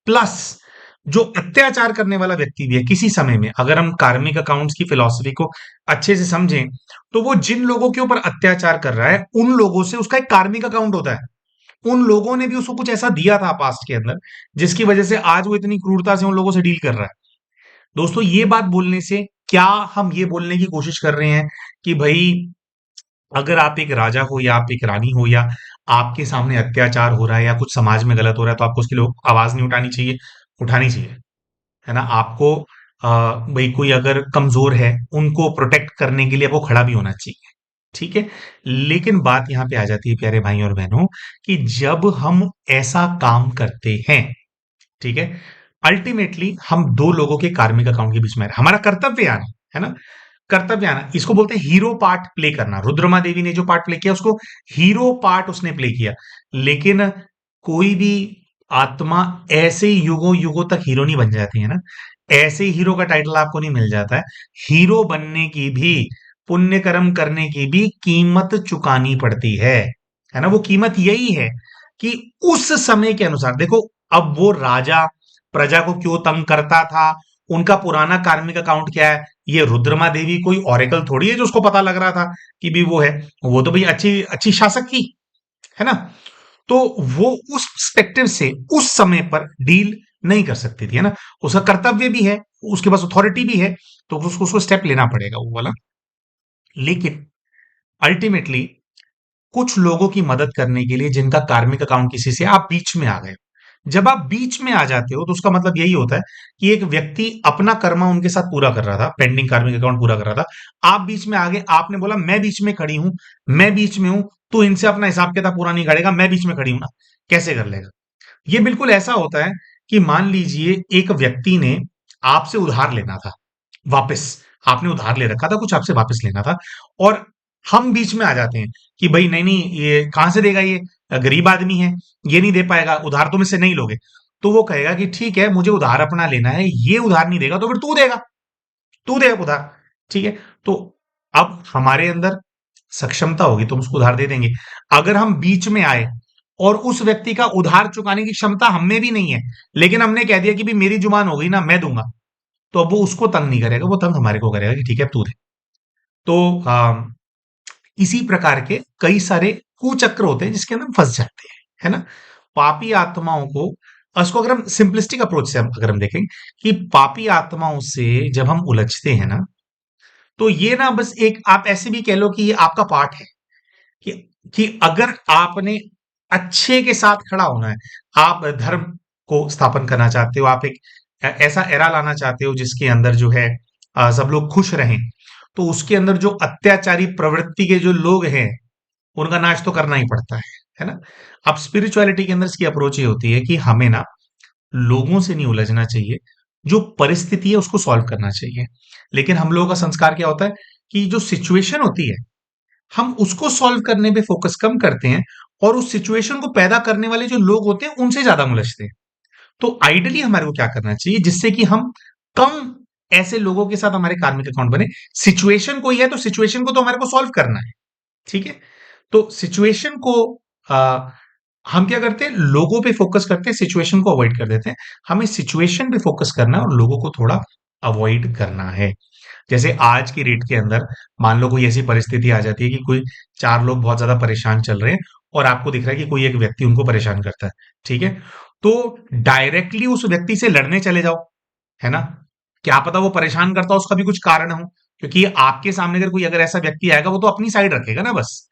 प्लस जो अत्याचार करने वाला व्यक्ति भी है, किसी समय में अगर हम कार्मिक अकाउंट्स की फिलॉसफी को अच्छे से समझें, तो वो जिन लोगों के ऊपर अत्याचार कर रहा है, उन लोगों से उसका एक कार्मिक अकाउंट होता है। उन लोगों ने भी उसको कुछ ऐसा दिया था पास्ट के अंदर, जिसकी वजह से आज वो इतनी क्रूरता से उन लोगों से डील कर रहा है। दोस्तों, ये बात बोलने से क्या हम ये बोलने की कोशिश कर रहे हैं कि भाई, अगर आप एक राजा हो या आप एक रानी हो, या आपके सामने अत्याचार हो रहा है या कुछ समाज में गलत हो रहा है, तो आपको उसके लिए आवाज नहीं उठानी चाहिए? उठानी चाहिए, है ना। आपको भाई, कोई अगर कमजोर है, उनको प्रोटेक्ट करने के लिए आपको खड़ा भी होना चाहिए, ठीक है। लेकिन बात यहाँ पे आ जाती है प्यारे भाई और बहनों, कि जब हम ऐसा काम करते हैं, ठीक है, अल्टीमेटली हम दो लोगों के कार्मिक अकाउंट के बीच में हमारा कर्तव्य आना, है ना। कर्तव्य आना, इसको बोलते हैं हीरो पार्ट प्ले करना। रुद्रमा देवी ने जो पार्ट प्ले किया, उसको हीरो पार्ट उसने प्ले किया। लेकिन कोई भी आत्मा ऐसे ही युगों युगों तक हीरो नहीं बन जाती है ना। ऐसे ही हीरो का टाइटल आपको नहीं मिल जाता है। हीरो बनने की भी, पुण्य कर्म करने की भी कीमत चुकानी पड़ती है ना। वो कीमत यही है कि उस समय के अनुसार देखो, अब वो राजा प्रजा को क्यों तंग करता था, उनका पुराना कार्मिक अकाउंट क्या है। ये रुद्रमा देवी कोई ऑरेकल थोड़ी है जो उसको पता लग रहा था कि भी वो है। वो तो भाई अच्छी अच्छी शासक थी, है ना। तो वो उस पर्सपेक्टिव से उस समय पर डील नहीं कर सकती थी, है ना। उसका कर्तव्य भी है, उसके पास अथॉरिटी भी है, तो उसको उसको स्टेप लेना पड़ेगा वो वाला। लेकिन अल्टीमेटली कुछ लोगों की मदद करने के लिए, जिनका कार्मिक अकाउंट किसी से, आप बीच में आ गए। जब आप बीच में आ जाते हो, तो उसका मतलब यही होता है कि एक व्यक्ति अपना कर्मा उनके साथ पूरा कर रहा था, पेंडिंग कार्मिक अकाउंट पूरा कर रहा था। आप बीच में आ गए, आपने बोला मैं बीच में खड़ी हूं, मैं बीच में हूं, तो इनसे अपना हिसाब किताब पूरा नहीं करेगा, मैं बीच में खड़ी हूं ना, कैसे कर लेगा। ये बिल्कुल ऐसा होता है कि मान लीजिए एक व्यक्ति ने आपसे उधार लेना था वापस, आपने उधार ले रखा था, कुछ आपसे वापस लेना था, और हम बीच में आ जाते हैं कि भाई नहीं नहीं, ये कहां से देगा, ये गरीब आदमी है, ये नहीं दे पाएगा, उधार तुम इससे नहीं लोगे। तो वो कहेगा कि ठीक है, मुझे उधार अपना लेना है, ये उधार नहीं देगा तो फिर तू देगा, तू दे उधार, ठीक है। तो अब हमारे अंदर सक्षमता होगी तो हम उसको उधार दे देंगे। अगर हम बीच में आए और उस व्यक्ति का उधार चुकाने की क्षमता हम में भी नहीं है, लेकिन हमने कह दिया कि भी मेरी जुबान हो गई ना, मैं दूंगा, तो अब वो उसको तंग नहीं करेगा, वो तंग हमारे को करेगा कि ठीक है अब तू दे। तो इसी प्रकार के कई सारे कुचक्र होते हैं जिसके अंदर हम फंस जाते हैं, है ना। पापी आत्माओं को, उसको अगर हम सिंपलिस्टिक अप्रोच से अगर हम देखें कि पापी आत्माओं से जब हम उलझते हैं ना, तो ये ना बस एक, आप ऐसे भी कह लो कि ये आपका पार्ट है, कि कि अगर आपने अच्छे के साथ खड़ा होना है, आप धर्म को स्थापन करना चाहते हो, आप एक ऐसा एरा लाना चाहते हो जिसके अंदर जो है सब लोग खुश रहें, तो उसके अंदर जो अत्याचारी प्रवृत्ति के जो लोग हैं, उनका नाश तो करना ही पड़ता है ना? अब स्पिरिचुअलिटी के अंदर इसकी अप्रोच ये होती है कि हमें ना लोगों से नहीं उलझना चाहिए, जो परिस्थिति है उसको सॉल्व करना चाहिए। लेकिन हम लोगों का संस्कार क्या होता है कि जो सिचुएशन होती है, हम उसको सॉल्व करने पे फोकस कम करते हैं और उस सिचुएशन को पैदा करने वाले जो लोग होते हैं उनसे ज्यादा उलझते हैं। तो आइडियली हमारे को क्या करना चाहिए जिससे कि हम कम ऐसे लोगों के साथ हमारे कार्मिक अकाउंट बने। सिचुएशन कोई है तो सिचुएशन को तो हमारे को सॉल्व करना है, ठीक है? तो सिचुएशन को आ, हम क्या करते हैं, लोगों पे फोकस करते हैं, सिचुएशन को अवॉइड कर देते हैं। हमें सिचुएशन पे फोकस करना है और लोगों को थोड़ा अवॉइड करना है। जैसे आज की डेट के अंदर मान लो कोई ऐसी परिस्थिति आ जाती है कि कोई चार लोग बहुत ज्यादा परेशान चल रहे हैं और आपको दिख रहा है कि कोई एक व्यक्ति उनको परेशान करता है, ठीक है? तो डायरेक्टली उस व्यक्ति से लड़ने चले जाओ, है ना? क्या पता वो परेशान करता हो उसका भी कुछ कारण हो, क्योंकि आपके सामने अगर कोई अगर ऐसा व्यक्ति आएगा वो तो अपनी साइड रखेगा ना बस।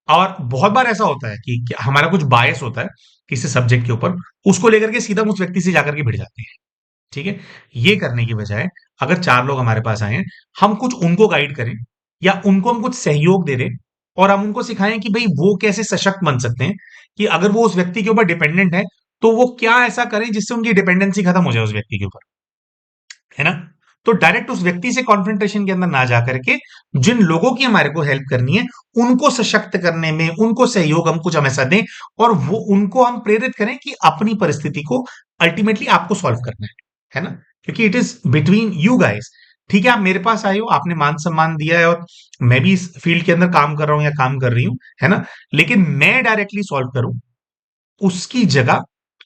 और बहुत बार ऐसा होता है कि हमारा कुछ बायस होता है किसी सब्जेक्ट के ऊपर, उसको लेकर के सीधा उस व्यक्ति से जाकर के भिड़ जाते हैं, ठीक है? ये करने की बजाय अगर चार लोग हमारे पास आए हैं, हम कुछ उनको गाइड करें या उनको हम कुछ सहयोग दे दें और हम उनको सिखाएं कि भाई वो कैसे सशक्त बन सकते हैं, कि अगर वो उस व्यक्ति के ऊपर डिपेंडेंट है तो वो क्या ऐसा करें जिससे उनकी डिपेंडेंसी खत्म हो जाए उस व्यक्ति के ऊपर, है ना? तो डायरेक्ट उस व्यक्ति से कॉन्फ्रंटेशन के अंदर ना जा करके जिन लोगों की हमारे को हेल्प करनी है उनको सशक्त करने में, उनको सहयोग हम कुछ हमेशा दें और वो उनको हम प्रेरित करें कि अपनी परिस्थिति को अल्टीमेटली आपको सॉल्व करना है ना? क्योंकि it is between you guys. ठीक है, आप मेरे पास आए हो, आपने मान सम्मान दिया है और मैं भी इस फील्ड के अंदर काम कर रहा हूं या काम कर रही हूं, है ना? लेकिन मैं डायरेक्टली सॉल्व करूं उसकी जगह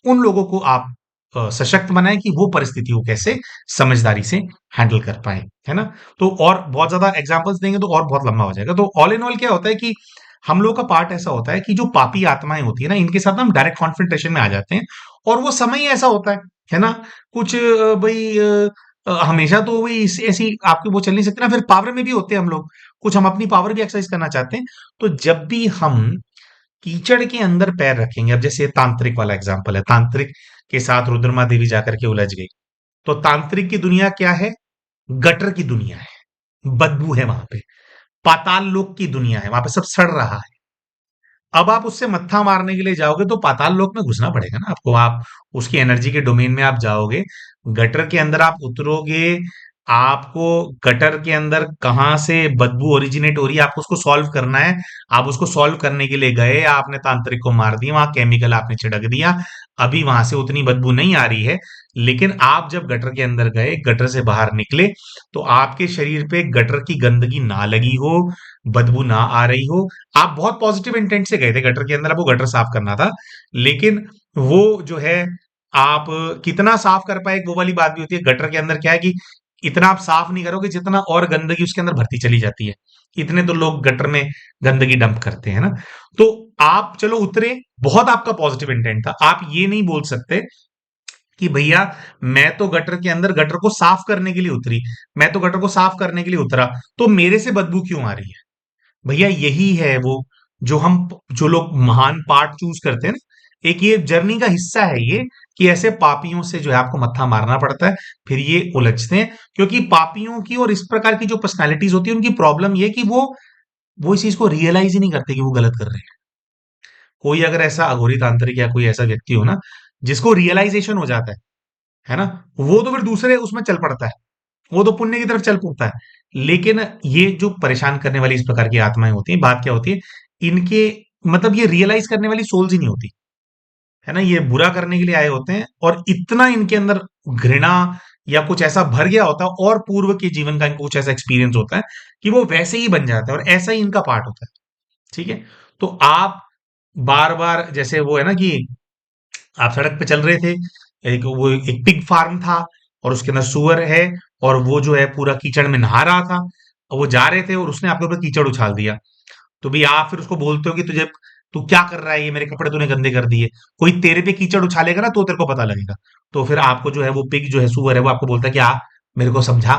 उन लोगों को आप सशक्त बनाएं कि वो परिस्थिति को कैसे समझदारी से हैंडल कर पाए, है ना? तो और बहुत ज्यादा एग्जांपल्स देंगे तो और बहुत लंबा हो जाएगा। तो ऑल इन ऑल क्या होता है कि हम लोग का पार्ट ऐसा होता है कि जो पापी आत्माएं होती है ना, इनके साथ हम डायरेक्ट कॉन्फ्रंटेशन में आ जाते हैं और वो समय ही ऐसा होता है ना? कुछ भाई हमेशा तो वही ऐसी आपकी वो चल नहीं सकती ना, फिर पावर में भी होते हैं हम लोग, कुछ हम अपनी पावर भी एक्सरसाइज करना चाहते हैं। तो जब भी हम कीचड़ के अंदर पैर रखेंगे, अब जैसे तांत्रिक वाला एग्जांपल है, तांत्रिक के साथ रुद्रमा देवी जाकर के उलझ गई, तो तांत्रिक की दुनिया क्या है? गटर की दुनिया है, बदबू है वहां पे, पाताल लोक की दुनिया है, वहां पे सब सड़ रहा है। अब आप उससे मत्था मारने के लिए जाओगे तो पाताल लोक में घुसना पड़ेगा ना आपको, आप उसकी एनर्जी के डोमेन में आप जाओगे, गटर के अंदर आप उतरोगे, आपको गटर के अंदर कहाँ से बदबू ओरिजिनेट हो रही है आपको उसको सॉल्व करना है। आप उसको सॉल्व करने के लिए गए, आपने तांत्रिक को मार दिया, वहां केमिकल आपने छिड़क दिया, अभी वहां से उतनी बदबू नहीं आ रही है। लेकिन आप जब गटर के अंदर गए, गटर से बाहर निकले, तो आपके शरीर पे गटर की गंदगी ना लगी हो, बदबू ना आ रही हो, आप बहुत पॉजिटिव इंटेंट से गए थे गटर के अंदर, आपको गटर साफ करना था, लेकिन वो जो है आप कितना साफ कर पाए वो वाली बात भी होती है। गटर के अंदर क्या है कि इतना आप साफ नहीं करोगे जितना और गंदगी उसके अंदर भरती चली जाती है, इतने तो लोग गटर में गंदगी डंप करते हैं ना। तो आप चलो उतरे, बहुत आपका पॉजिटिव इंटेंट था, आप ये नहीं बोल सकते कि भैया मैं तो गटर के अंदर गटर को साफ करने के लिए उतरी, मैं तो गटर को साफ करने के लिए उतरा, तो मेरे से बदबू क्यों आ रही है? भैया यही है वो, जो हम जो लोग महान पार्ट चूज करते हैं ना, एक ये जर्नी का हिस्सा है ये, कि ऐसे पापियों से जो है आपको मत्था मारना पड़ता है, फिर ये उलझते हैं। क्योंकि पापियों की और इस प्रकार की जो पर्सनालिटीज होती है उनकी प्रॉब्लम ये कि वो इस चीज को रियलाइज ही नहीं करते कि वो गलत कर रहे हैं। कोई अगर ऐसा अघोरी तांत्रिक या कोई ऐसा व्यक्ति हो ना जिसको रियलाइजेशन हो जाता है ना, वो तो फिर दूसरे उसमें चल पड़ता है, वो तो पुण्य की तरफ चल पड़ता है। लेकिन ये जो परेशान करने वाली इस प्रकार की आत्माएं होती हैं, बात क्या होती है, इनके मतलब ये रियलाइज करने वाली सोल्स ही नहीं होती, है ना? ये बुरा करने के लिए आए होते हैं और इतना इनके अंदर घृणा या कुछ ऐसा भर गया होता है और पूर्व के जीवन का इनको कुछ ऐसा एक्सपीरियंस होता है कि वो वैसे ही बन जाता है और ऐसा ही इनका पार्ट होता है, ठीक है? तो आप बार बार जैसे वो है ना कि आप सड़क पे चल रहे थे, एक पिग फार्म था और उसके अंदर सुअर है और वो जो है पूरा कीचड़ में नहा रहा था, और वो जा रहे थे और उसने आपके ऊपर कीचड़ उछाल दिया। तो भी आप फिर उसको बोलते हो कि तुझे तू क्या कर रहा है, ये मेरे कपड़े तूने गंदे कर दिए। कोई तेरे पे कीचड़ उछालेगा ना तो तेरे को पता लगेगा। तो फिर आपको जो है वो पिग जो है सुअर है वो आपको बोलता है कि आ मेरे को समझा,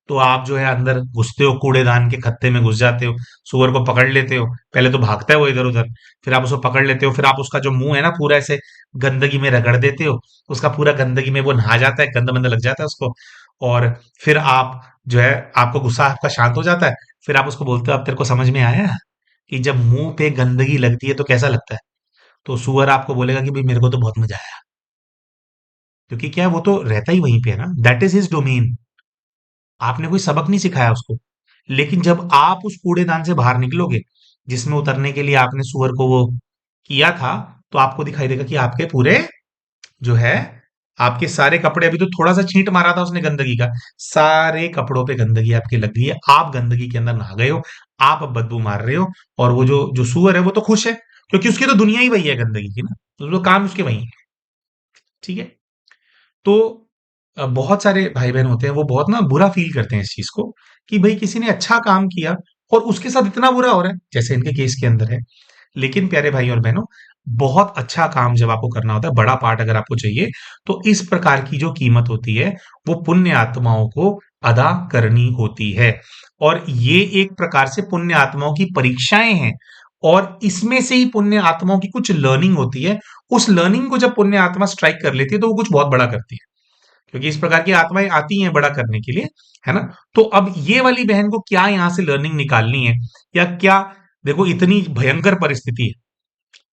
तो आप जो है अंदर घुसते हो, कूड़ेदान के खत्ते में घुस जाते हो, सुअर को पकड़ लेते हो। पहले तो भागता है वो इधर उधर, फिर आप उसको पकड़ लेते हो, फिर आप उसका जो मुंह है ना पूरा ऐसे गंदगी में रगड़ देते हो, उसका पूरा गंदगी में वो नहा जाता है, गंदा मंदा लग जाता है उसको। और फिर आप जो है, आपको गुस्सा आपका शांत हो जाता है, फिर आप उसको बोलते हो अब तेरे को समझ में आया कि जब मुंह पे गंदगी लगती है तो कैसा लगता है। तो सुअर आपको बोलेगा कि भाई मेरे को तो बहुत मजा आया, क्योंकि क्या है, वो तो रहता ही वहीं पे है ना, दैट इज हिज डोमेन। आपने कोई सबक नहीं सिखाया उसको। लेकिन जब आप उस कूड़ेदान से बाहर निकलोगे, जिसमें उतरने के लिए आपने सुअर को वो किया था, तो आपको दिखाई देगा कि आपके पूरे जो है, आपके सारे कपड़े, अभी तो थोड़ा सा छींट मारा था उसने गंदगी का, सारे कपड़ों पे गंदगी आपकी लग गई है, आप गंदगी के अंदर नहा गए हो, आप अब बदबू मार रहे हो। और वो जो जो सुअर है वो तो खुश है, क्योंकि उसकी तो दुनिया ही वही है गंदगी की ना, तो काम उसके वही है। ठीक है। तो बहुत सारे भाई बहन होते हैं, वो बहुत ना बुरा फील करते हैं इस चीज को, कि भाई किसी ने अच्छा काम किया और उसके साथ इतना बुरा हो रहा है, जैसे इनके केस के अंदर है। लेकिन प्यारे भाई और बहनों, बहुत अच्छा काम जब आपको करना होता है, बड़ा पार्ट अगर आपको चाहिए, तो इस प्रकार की जो कीमत होती है, वो पुण्य आत्माओं को अदा करनी होती है। और ये एक प्रकार से पुण्य आत्माओं की परीक्षाएं हैं, और इसमें से ही पुण्य आत्माओं की कुछ लर्निंग होती है। उस लर्निंग को जब पुण्य आत्मा स्ट्राइक कर लेती है, तो वो कुछ बहुत बड़ा करती है, क्योंकि इस प्रकार की आत्माएं आती हैं बड़ा करने के लिए, है ना। तो अब ये वाली बहन को क्या यहां से लर्निंग निकालनी है, या क्या, देखो इतनी भयंकर परिस्थिति है,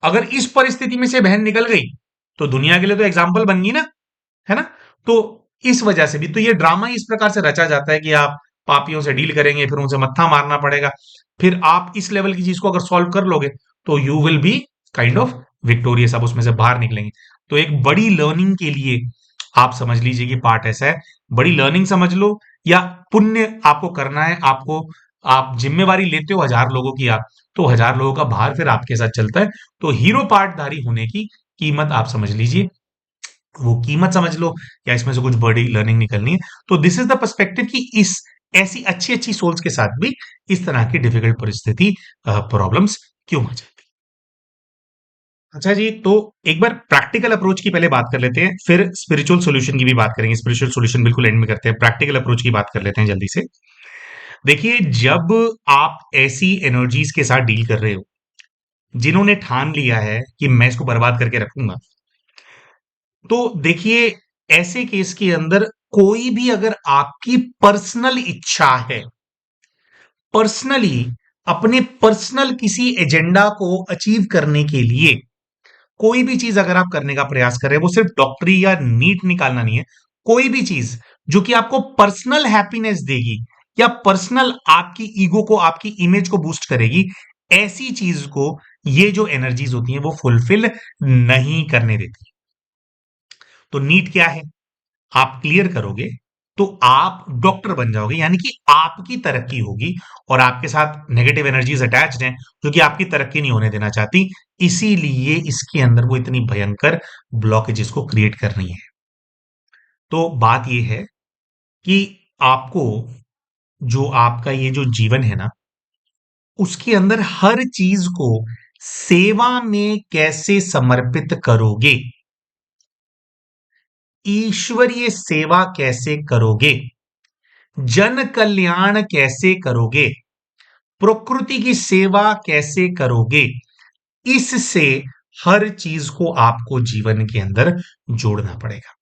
अगर इस परिस्थिति में से बहन निकल गई, तो दुनिया के लिए तो एग्जाम्पल बन गई ना, है ना। तो इस वजह से भी तो ये ड्रामा इस प्रकार से रचा जाता है कि आप पापियों से डील करेंगे, फिर उनसे मत्था मारना पड़ेगा, फिर आप इस लेवल की चीज को अगर सॉल्व कर लोगे, तो you will be kind of victorious, आप उसमें से बाहर निकलेंगे। तो एक बड़ी लर्निंग के लिए आप समझ लीजिए कि पार्ट ऐसा है, बड़ी लर्निंग समझ लो, या पुण्य आपको करना है, आपको, आप जिम्मेवारी लेते हो 1000 लोगों की, आप तो 1000 लोगों का भार फिर आपके साथ चलता है। तो हीरो पार्टधारी होने की कीमत आप समझ लीजिए, वो कीमत समझ लो, या इसमें से कुछ बड़ी लर्निंग निकलनी है। तो दिस इज द पर्सपेक्टिव कि इस ऐसी अच्छी अच्छी सोल्स के साथ भी इस तरह की डिफिकल्ट परिस्थिति, प्रॉब्लम्स क्यों आ जाती। अच्छा जी, तो एक बार प्रैक्टिकल अप्रोच की पहले बात कर लेते हैं, फिर स्पिरिचुअल सॉल्यूशन की भी बात करेंगे। स्पिरिचुअल सॉल्यूशन बिल्कुल एंड में करते हैं, प्रैक्टिकल अप्रोच की बात कर लेते हैं जल्दी से। देखिए, जब आप ऐसी एनर्जीज के साथ डील कर रहे हो, जिन्होंने ठान लिया है कि मैं इसको बर्बाद करके रखूंगा, तो देखिए, ऐसे केस के अंदर कोई भी अगर आपकी पर्सनल इच्छा है, पर्सनली अपने पर्सनल किसी एजेंडा को अचीव करने के लिए कोई भी चीज अगर आप करने का प्रयास कर रहे हैं, वो सिर्फ डॉक्टरी या नीट निकालना नहीं है, कोई भी चीज जो कि आपको पर्सनल हैप्पीनेस देगी, या पर्सनल आपकी ईगो को, आपकी इमेज को बूस्ट करेगी, ऐसी चीज को ये जो एनर्जीज होती हैं वो फुलफिल नहीं करने देती। तो नीट क्या है, आप क्लियर करोगे तो आप डॉक्टर बन जाओगे, यानी कि आपकी तरक्की होगी, और आपके साथ नेगेटिव एनर्जीज अटैच्ड हैं जो कि आपकी तरक्की नहीं होने देना चाहती, इसीलिए इसके अंदर वो इतनी भयंकर ब्लॉकेजेस को क्रिएट कर रही है। तो बात ये है कि आपको, जो आपका ये जो जीवन है ना, उसके अंदर हर चीज को सेवा में कैसे समर्पित करोगे, ईश्वरीय सेवा कैसे करोगे, जन कल्याण कैसे करोगे, प्रकृति की सेवा कैसे करोगे, इससे हर चीज को आपको जीवन के अंदर जोड़ना पड़ेगा।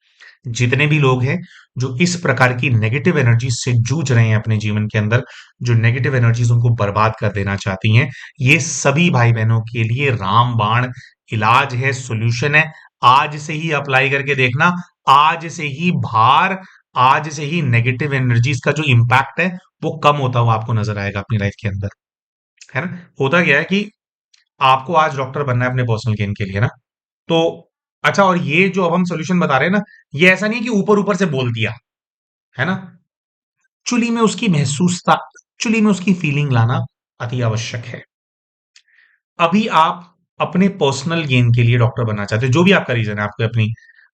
जितने भी लोग हैं जो इस प्रकार की नेगेटिव एनर्जीज से जूझ रहे हैं अपने जीवन के अंदर, जो नेगेटिव एनर्जीज उनको बर्बाद कर देना चाहती हैं, ये सभी भाई बहनों के लिए रामबाण इलाज है, सॉल्यूशन है। आज से ही अप्लाई करके देखना, आज से ही भार, आज से ही नेगेटिव एनर्जीज का जो इंपैक्ट है वो कम होता हुआ आपको नजर आएगा अपनी लाइफ के अंदर, है ना। होता क्या है कि आपको आज डॉक्टर बनना है अपने पर्सनल गेन के लिए ना, तो अच्छा, और ये जो अब हम सॉल्यूशन बता रहे हैं ना, ये ऐसा नहीं है कि ऊपर ऊपर से बोल दिया, है ना। एक्चुअली में उसकी महसूसता, एक्चुअली में उसकी फीलिंग लाना अति आवश्यक है। अभी आप अपने पर्सनल गेन के लिए डॉक्टर बनना चाहते हो, जो भी आपका रीजन है, आपको अपनी,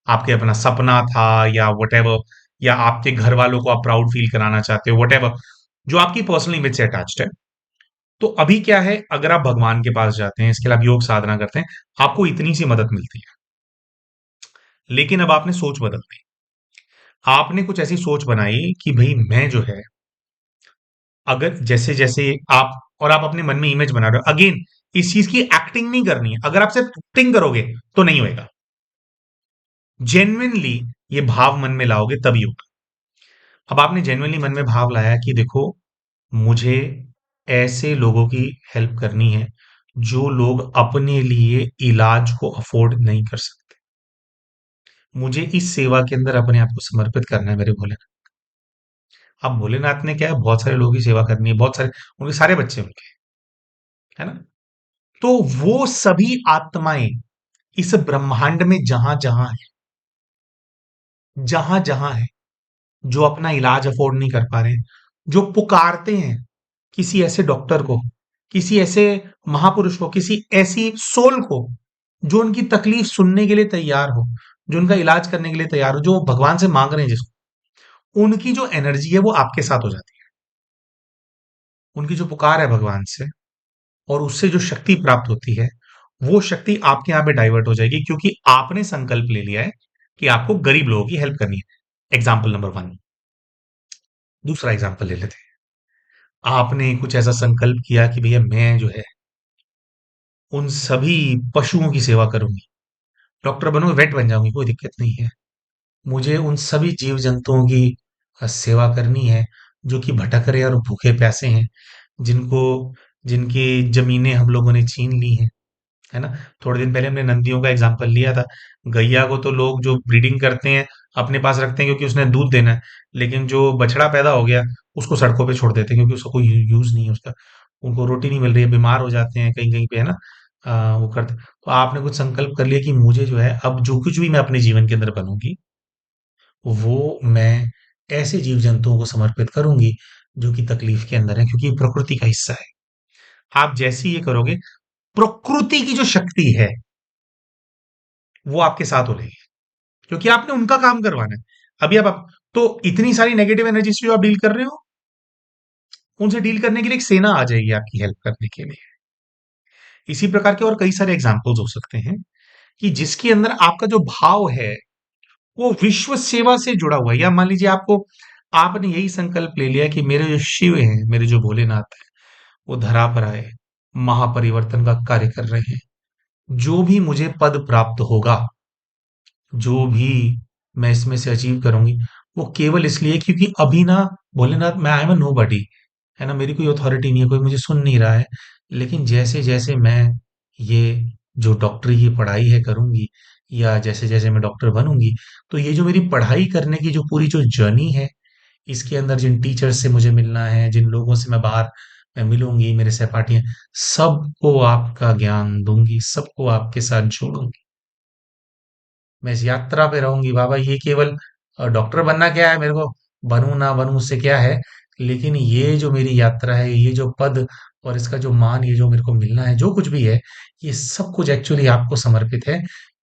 आपके अपना सपना था, या वट, या आपके घर वालों को आप प्राउड फील कराना चाहते हो, वट, जो आपकी पर्सनल इमेज से अटैच्ड है। तो अभी क्या है, अगर आप भगवान के पास जाते हैं, इसके लिए आप योग साधना करते हैं, आपको इतनी सी मदद मिलती है। लेकिन अब आपने सोच बदल दी, आपने कुछ ऐसी सोच बनाई कि भाई मैं जो है, अगर जैसे जैसे आप और आप अपने मन में इमेज बना रहे हो, अगेन इस चीज की एक्टिंग नहीं करनी है, अगर आप सिर्फ एक्टिंग करोगे तो नहीं होएगा। जेन्युइनली ये भाव मन में लाओगे तभी होगा। अब आपने जेन्युइनली मन में भाव लाया कि देखो, मुझे ऐसे लोगों की हेल्प करनी है जो लोग अपने लिए इलाज को अफोर्ड नहीं कर सकते। मुझे इस सेवा के अंदर अपने आप को समर्पित करना है मेरे भोलेनाथ। अब भोलेनाथ ने क्या है, बहुत सारे लोगों की सेवा करनी है, बहुत सारे उनके सारे बच्चे उनके, है ना? तो वो सभी आत्माएं इस ब्रह्मांड में जहां जहां है, जो अपना इलाज अफोर्ड नहीं कर पा रहे हैं, जो पुकारते हैं किसी ऐसे डॉक्टर को, किसी ऐसे महापुरुष को, किसी ऐसी सोल को जो उनकी तकलीफ सुनने के लिए तैयार हो, जो उनका इलाज करने के लिए तैयार हो, जो भगवान से मांग रहे हैं जिसको, उनकी जो एनर्जी है वो आपके साथ हो जाती है। उनकी जो पुकार है भगवान से और उससे जो शक्ति प्राप्त होती है, वो शक्ति आपके यहाँ पे डाइवर्ट हो जाएगी, क्योंकि आपने संकल्प ले लिया है कि आपको गरीब लोगों की हेल्प करनी है। Example number one. दूसरा एग्जाम्पल ले लेते हैं। आपने कुछ ऐसा संकल्प किया कि भैया मैं जो है उन सभी पशुओं की सेवा करूंगी, डॉक्टर बनूंगी, वेट बन जाऊंगी, कोई दिक्कत नहीं है। मुझे उन सभी जीव जंतुओं की सेवा करनी है जो कि भटक रहे और भूखे प्यासे हैं, जिनको जिनकी जमीनें हम लोगों ने छीन ली हैं, है ना? थोड़े दिन पहले हमने नंदियों का एग्जाम्पल लिया था। गैया को तो लोग जो ब्रीडिंग करते हैं अपने पास रखते हैं क्योंकि उसने दूध देना है, लेकिन जो बछड़ा पैदा हो गया उसको सड़कों पे छोड़ देते हैं क्योंकि उसका कोई यूज नहीं है उसका। उनको रोटी नहीं मिल रही है, बीमार हो जाते हैं कहीं कहीं पे, है ना? वो करते। तो आपने कुछ संकल्प कर लिया कि मुझे जो है अब जो कुछ भी मैं अपने जीवन के अंदर बनूंगी, वो मैं ऐसे जीव जंतुओं को समर्पित करूंगी जो कि तकलीफ के अंदर है, क्योंकि ये प्रकृति का हिस्सा है। आप जैसे ही ये करोगे, प्रकृति की जो शक्ति है वो आपके साथ हो रहेगी, क्योंकि आपने उनका काम करवाना है। अभी आप तो इतनी सारी नेगेटिव एनर्जी से जो आप डील कर रहे हो, उनसे डील करने के लिए एक सेना आ जाएगी आपकी हेल्प करने के लिए। इसी प्रकार के और कई सारे एग्जाम्पल्स हो सकते हैं कि जिसके अंदर आपका जो भाव है वो विश्व सेवा से जुड़ा हुआ है। या मान लीजिए आपको आपने यही संकल्प ले लिया कि मेरे जो शिव हैं, मेरे जो भोलेनाथ हैं, वो धरा पर आए, महापरिवर्तन का कार्य कर रहे हैं। जो भी मुझे पद प्राप्त होगा, जो भी मैं इसमें से अचीव करूंगी, वो केवल इसलिए क्योंकि अभी ना भोलेनाथ, मैं आई एम नोबडी, है ना? मेरी कोई अथॉरिटी नहीं है, कोई मुझे सुन नहीं रहा है। लेकिन जैसे जैसे मैं ये जो डॉक्टरी की पढ़ाई है करूंगी, या जैसे जैसे मैं डॉक्टर बनूंगी, तो ये जो मेरी पढ़ाई करने की जो पूरी जो जर्नी है, इसके अंदर जिन टीचर्स से मुझे मिलना है, जिन लोगों से मैं बाहर मैं मिलूंगी, मेरे सहपाठी, सबको आपका ज्ञान दूंगी, सबको आपके साथ जोड़ूंगी। मैं इस यात्रा पे रहूंगी बाबा। ये केवल डॉक्टर बनना क्या है मेरे को, बनूं ना बनूं उससे क्या है, लेकिन ये जो मेरी यात्रा है, ये जो पद और इसका जो मान, ये जो मेरे को मिलना है, जो कुछ भी है, ये सब कुछ एक्चुअली आपको समर्पित है।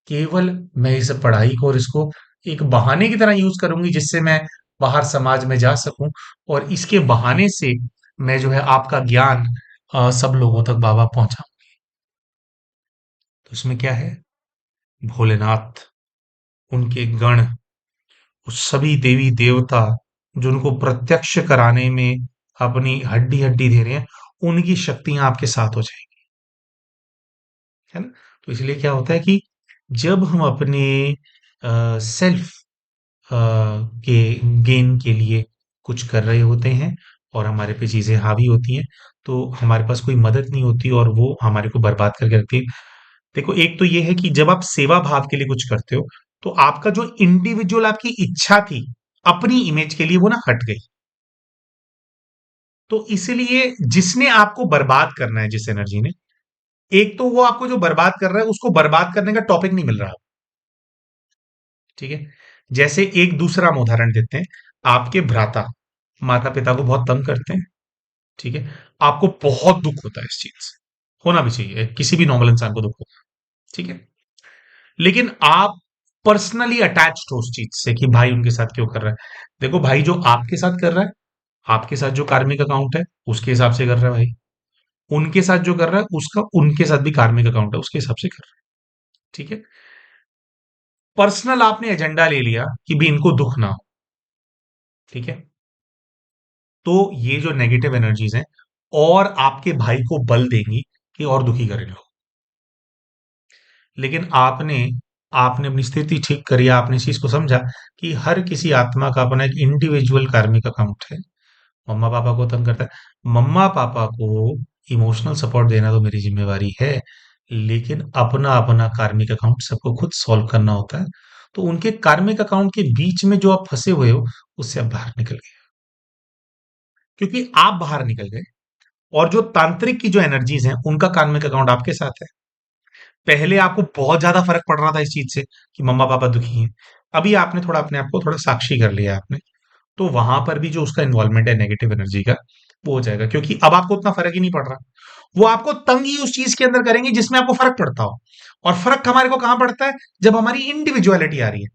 केवल मैं इस पढ़ाई को और इसको एक बहाने की तरह यूज करूंगी जिससे मैं बाहर समाज में जा सकूं, और इसके बहाने से मैं जो है आपका ज्ञान सब लोगों तक बाबा पहुंचाऊं। तो इसमें क्या है, भोलेनाथ, उनके गण, उस सभी देवी देवता जो उनको प्रत्यक्ष कराने में अपनी हड्डी हड्डी दे रहे हैं, उनकी शक्तियां आपके साथ हो जाएंगी, है ना? तो इसलिए क्या होता है कि जब हम अपने सेल्फ के गेन के लिए कुछ कर रहे होते हैं और हमारे पे चीजें हावी होती हैं, तो हमारे पास कोई मदद नहीं होती और वो हमारे को बर्बाद करके रखती है। देखो, एक तो ये है कि जब आप सेवा भाव के लिए कुछ करते हो, तो आपका जो इंडिविजुअल आपकी इच्छा थी अपनी इमेज के लिए, वो ना हट गई। तो इसलिए जिसने आपको बर्बाद करना है, जिस एनर्जी ने, एक तो वो आपको जो बर्बाद कर रहा है उसको बर्बाद करने का टॉपिक नहीं मिल रहा। ठीक है? जैसे एक दूसरा हम उदाहरण देते हैं। आपके भ्राता माता पिता को बहुत तंग करते हैं, ठीक है? आपको बहुत दुख होता है इस चीज से, होना भी चाहिए, किसी भी नॉर्मल इंसान को दुख होता है, ठीक है? लेकिन आप पर्सनली अटैच्ड हो उस चीज से कि भाई उनके साथ क्यों कर रहा है। देखो भाई, जो आपके साथ कर रहा है, आपके साथ जो कार्मिक अकाउंट है उसके हिसाब से कर रहा है भाई। उनके साथ जो कर रहा है उसका उनके साथ भी कार्मिक अकाउंट है, उसके हिसाब से कर रहा है, ठीक है? पर्सनल आपने एजेंडा ले लिया कि भी इनको दुख ना हो, ठीक है? तो ये जो नेगेटिव एनर्जीज हैं और आपके भाई को बल देंगी कि और दुखी करें लो। लेकिन आपने आपने अपनी स्थिति ठीक करी, आपने इस चीज को समझा कि हर किसी आत्मा का अपना एक इंडिविजुअल कार्मिक अकाउंट है। मम्मा पापा को तंग करता है, मम्मा पापा को इमोशनल सपोर्ट देना तो मेरी जिम्मेवारी है, लेकिन अपना अपना कार्मिक अकाउंट सबको खुद सॉल्व करना होता है। तो उनके कार्मिक अकाउंट के बीच में जो आप फंसे हुए हो, उससे आप बाहर निकल गए, क्योंकि आप बाहर निकल गए। और जो तांत्रिक की जो एनर्जीज हैं, उनका कार्मिक अकाउंट आपके साथ है। पहले आपको बहुत ज्यादा फर्क पड़ रहा था इस चीज से कि मम्मा पापा दुखी हैं। अभी आपने थोड़ा अपने आप को थोड़ा साक्षी कर लिया आपने, तो वहां पर भी जो उसका इन्वॉल्वमेंट है नेगेटिव एनर्जी का, वो हो जाएगा, क्योंकि अब आपको उतना फर्क ही नहीं पड़ रहा। वो आपको तंग ही उस चीज के अंदर करेंगे जिसमें आपको फर्क पड़ता हो। और फर्क हमारे को कहां पड़ता है? जब हमारी इंडिविजुअलिटी आ रही है।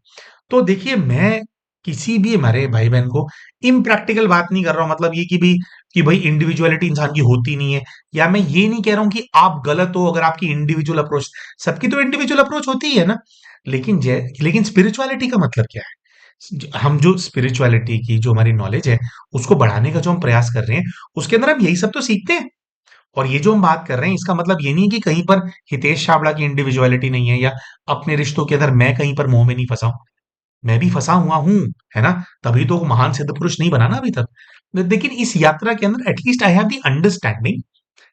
तो देखिए, मैं किसी भी हमारे भाई बहन को इम्प्रैक्टिकल बात नहीं कर रहा हूं, मतलब ये कि भाई इंडिविजुअलिटी इंसान की होती नहीं है, या मैं ये नहीं कह रहा हूं कि आप गलत हो अगर आपकी इंडिविजुअल अप्रोच। सबकी तो इंडिविजुअल अप्रोच होती ही है ना। लेकिन स्पिरिचुअलिटी का मतलब क्या है? हम जो स्पिरिचुअलिटी की जो हमारी नॉलेज है, उसको बढ़ाने का जो हम प्रयास कर रहे हैं, उसके अंदर हम यही सब तो सीखते हैं। और ये जो हम बात कर रहे हैं, इसका मतलब ये नहीं है कि कहीं पर हितेश छाबड़ा की इंडिविजुअलिटी नहीं है, या अपने रिश्तों के अंदर मैं कहीं पर मोह में नहीं फंसा हूं। मैं भी फंसा हुआ हूं, है ना? तभी तो महान सिद्ध पुरुष नहीं बना ना अभी तक। लेकिन इस यात्रा के अंदर at least I have the understanding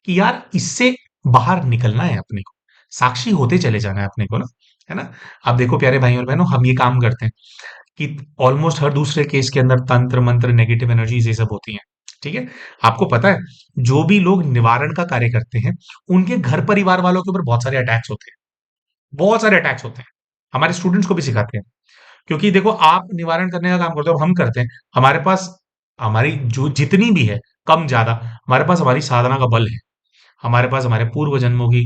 कि यार इससे बाहर निकलना है अपने को, साक्षी होते चले जाना है अपने को ना, है ना? अब देखो प्यारे भाई और बहनों, हम ये काम करते हैं कि ऑलमोस्ट हर दूसरे केस के अंदर तंत्र मंत्र नेगेटिव एनर्जीज ये सब होती हैं। ठीक है? आपको पता है, जो भी लोग निवारण का कार्य करते हैं, उनके घर परिवार वालों के ऊपर बहुत सारे अटैक्स होते हैं। बहुत सारे अटैक्स होते हैं। हमारे स्टूडेंट्स को भी सिखाते हैं। क्योंकि देखो, आप निवारण करने का काम करते हो, अब हम करते हैं। हमारे पास हमारी जो जितनी भी है, कम ज्यादा, हमारे पास हमारी साधना का बल है। हमारे पास हमारे पूर्व जन्मों की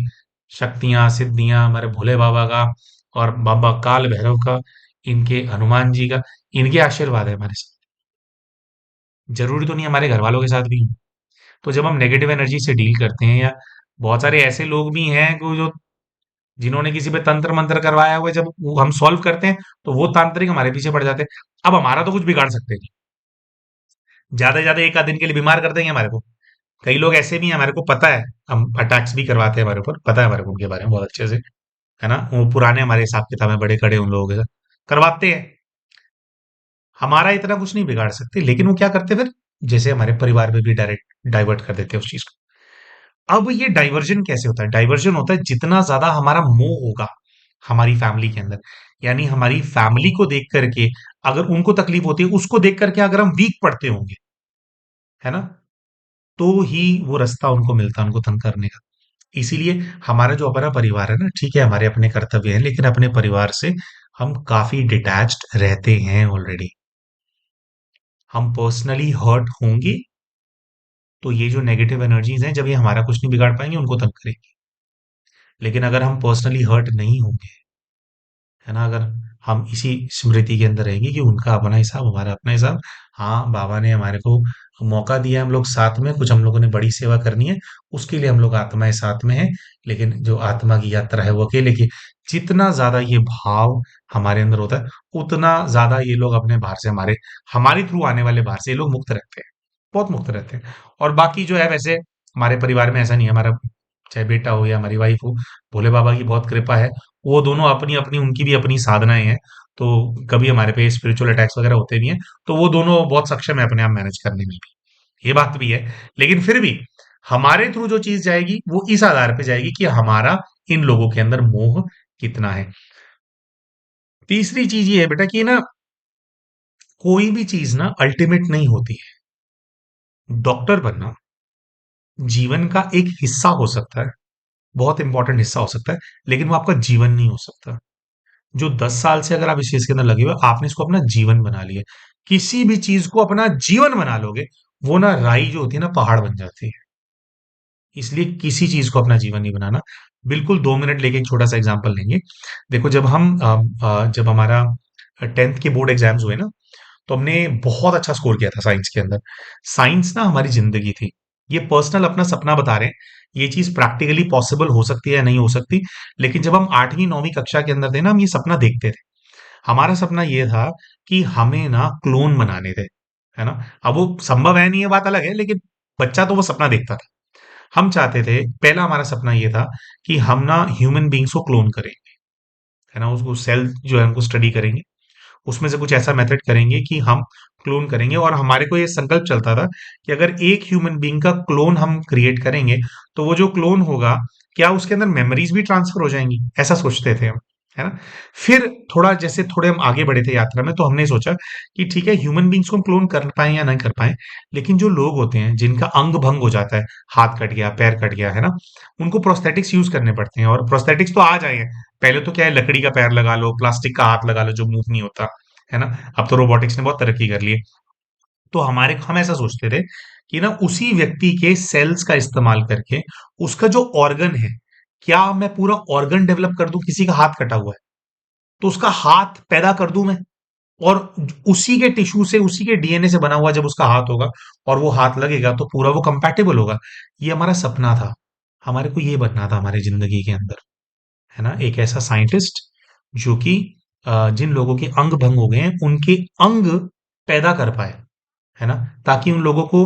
शक्तियां सिद्धियां, हमारे भोले बाबा का और बाबा काल भैरव का, इनके हनुमान जी का, इनके आशीर्वाद है हमारे साथ। जरूरी तो नहीं हमारे घर वालों के साथ भी हो। तो जब हम नेगेटिव एनर्जी से डील करते हैं, या बहुत सारे ऐसे लोग भी हैं कि जो जिन्होंने किसी पे तंत्र मंत्र करवाया हुआ है, जब वो हम सॉल्व करते हैं, तो वो तांत्रिक हमारे पीछे पड़ जाते हैं। अब हमारा तो कुछ बिगाड़ सकते नहीं, ज्यादा से ज्यादा एक आध दिन के लिए बीमार कर देंगे हमारे को। कई लोग ऐसे भी हैं, हमारे को पता है, हम अटैक्स भी करवाते हैं, हमारे ऊपर पता है हमारे को उनके बारे में बहुत अच्छे से, है ना? वो पुराने हमारे हिसाब किताब में बड़े खड़े उन लोगों के साथ करवाते हैं। हमारा इतना कुछ नहीं बिगाड़ सकते, लेकिन वो क्या करते हैं फिर, जैसे हमारे परिवार में भी डायरेक्ट डाइवर्ट कर देते हैं उस चीज को। अब ये डाइवर्जन कैसे होता है? डाइवर्जन होता है जितना ज्यादा हमारा मोह होगा हमारी फैमिली के अंदर, यानी हमारी फैमिली को देख करके अगर उनको तकलीफ होती है, उसको देख करके अगर हम वीक पड़ते होंगे, है ना, तो ही वो रास्ता उनको मिलता है उनको तंग करने का। इसीलिए हमारा जो अपना परिवार है ना, ठीक है, हमारे अपने कर्तव्य हैं, लेकिन अपने परिवार से हम काफी डिटैच्ड रहते हैं ऑलरेडी। हम पर्सनली हर्ट होंगे, तो ये जो नेगेटिव एनर्जीज हैं, जब ये हमारा कुछ नहीं बिगाड़ पाएंगे, उनको तंग करेंगे। लेकिन अगर हम पर्सनली हर्ट नहीं होंगे, है ना, अगर हम इसी स्मृति के अंदर रहेंगे कि उनका अपना हिसाब हमारा अपना हिसाब, हाँ बाबा ने हमारे को मौका दिया, हम लोग साथ में कुछ हम लोगों ने बड़ी सेवा करनी है, उसके लिए हम लोग आत्माएं साथ में हैं। लेकिन जो आत्मा की यात्रा है वो अकेले की। जितना ज्यादा ये भाव हमारे अंदर होता है, उतना ज्यादा ये लोग अपने बाहर से हमारे थ्रू आने वाले बाहर से ये लोग मुक्त रहते हैं, बहुत मुक्त रहते हैं। और बाकी जो है, वैसे हमारे परिवार में ऐसा नहीं है, हमारा चाहे बेटा हो या हमारी वाइफ हो, भोले बाबा की बहुत कृपा है। वो दोनों अपनी अपनी उनकी भी अपनी साधनाएं हैं, तो कभी हमारे पे स्पिरिचुअल अटैक्स वगैरह होते नहीं है। तो वो दोनों बहुत सक्षम है अपने आप मैनेज करने में भी, ये बात भी है। लेकिन फिर भी हमारे थ्रू जो चीज जाएगी, वो इस आधार पे जाएगी कि हमारा इन लोगों के अंदर मोह कितना है। तीसरी चीज ये है बेटा कि ना, कोई भी चीज ना अल्टीमेट नहीं होती है। डॉक्टर बनना जीवन का एक हिस्सा हो सकता है, बहुत इंपॉर्टेंट हिस्सा हो सकता है, लेकिन वो आपका जीवन नहीं हो सकता। जो 10 साल से अगर आप इस चीज के अंदर लगे हुए, आपने इसको अपना जीवन बना लिया। किसी भी चीज को अपना जीवन बना लोगे, वो ना राई जो होती है ना, पहाड़ बन जाती है। इसलिए किसी चीज को अपना जीवन नहीं बनाना। बिल्कुल 2 मिनट लेके एक छोटा सा एग्जांपल लेंगे। देखो, जब हमारा 10th के बोर्ड एग्जाम्स हुए ना, तो हमने बहुत अच्छा स्कोर किया था साइंस के अंदर। साइंस ना हमारी जिंदगी थी। ये पर्सनल अपना सपना बता रहे हैं, ये चीज प्रैक्टिकली पॉसिबल हो सकती है या नहीं हो सकती। लेकिन जब हम 8वीं 9वीं कक्षा के अंदर थे ना, हम ये सपना देखते थे। हमारा सपना ये था कि हमें ना क्लोन बनाने थे। है ना? अब वो संभव है नहीं, ये बात अलग है, लेकिन बच्चा तो वो सपना देखता था। हम चाहते थे, पहला हमारा सपना ये था कि हम ना ह्यूमन बीइंग्स को क्लोन करें, है ना? उसको सेल जो है उनको स्टडी करेंगे, उसमें से कुछ ऐसा मेथड करेंगे कि हम क्लोन करेंगे, और हमारे को ये संकल्प चलता था कि अगर एक ह्यूमन बीइंग का क्लोन हम क्रिएट करेंगे, तो वो जो क्लोन होगा, क्या उसके अंदर मेमोरीज भी ट्रांसफर हो जाएंगी, ऐसा सोचते थे हम, है ना? फिर थोड़ा जैसे थोड़े हम आगे बढ़े थे यात्रा में, तो हमने सोचा कि ठीक है, ह्यूमन बींग्स को हम क्लोन कर पाए या नहीं कर पाए, लेकिन जो लोग होते हैं जिनका अंग भंग हो जाता है, हाथ कट गया, पैर कट गया, है ना, उनको प्रोस्थेटिक्स यूज करने पड़ते हैं, और प्रोस्थेटिक्स तो आ जाए हैं। पहले तो क्या है, लकड़ी का पैर लगा लो, प्लास्टिक का हाथ लगा लो जो मूव नहीं होता, है ना? अब तो रोबोटिक्स ने बहुत तरक्की कर ली है। तो हम ऐसा सोचते थे कि ना उसी व्यक्ति के सेल्स का इस्तेमाल करके उसका जो ऑर्गन है, क्या मैं पूरा ऑर्गन डेवलप कर दूं? किसी का हाथ कटा हुआ है, तो उसका हाथ पैदा कर दूं मैं, और उसी के टिश्यू से, उसी के डीएनए से बना हुआ जब उसका हाथ होगा और वो हाथ लगेगा, तो पूरा वो कंपैटिबल होगा। ये हमारा सपना था, हमारे को ये बनना था हमारी जिंदगी के अंदर, है ना? एक ऐसा साइंटिस्ट जो कि जिन लोगों के अंग भंग हो गए हैं उनके अंग पैदा कर पाए, है ना? ताकि उन लोगों को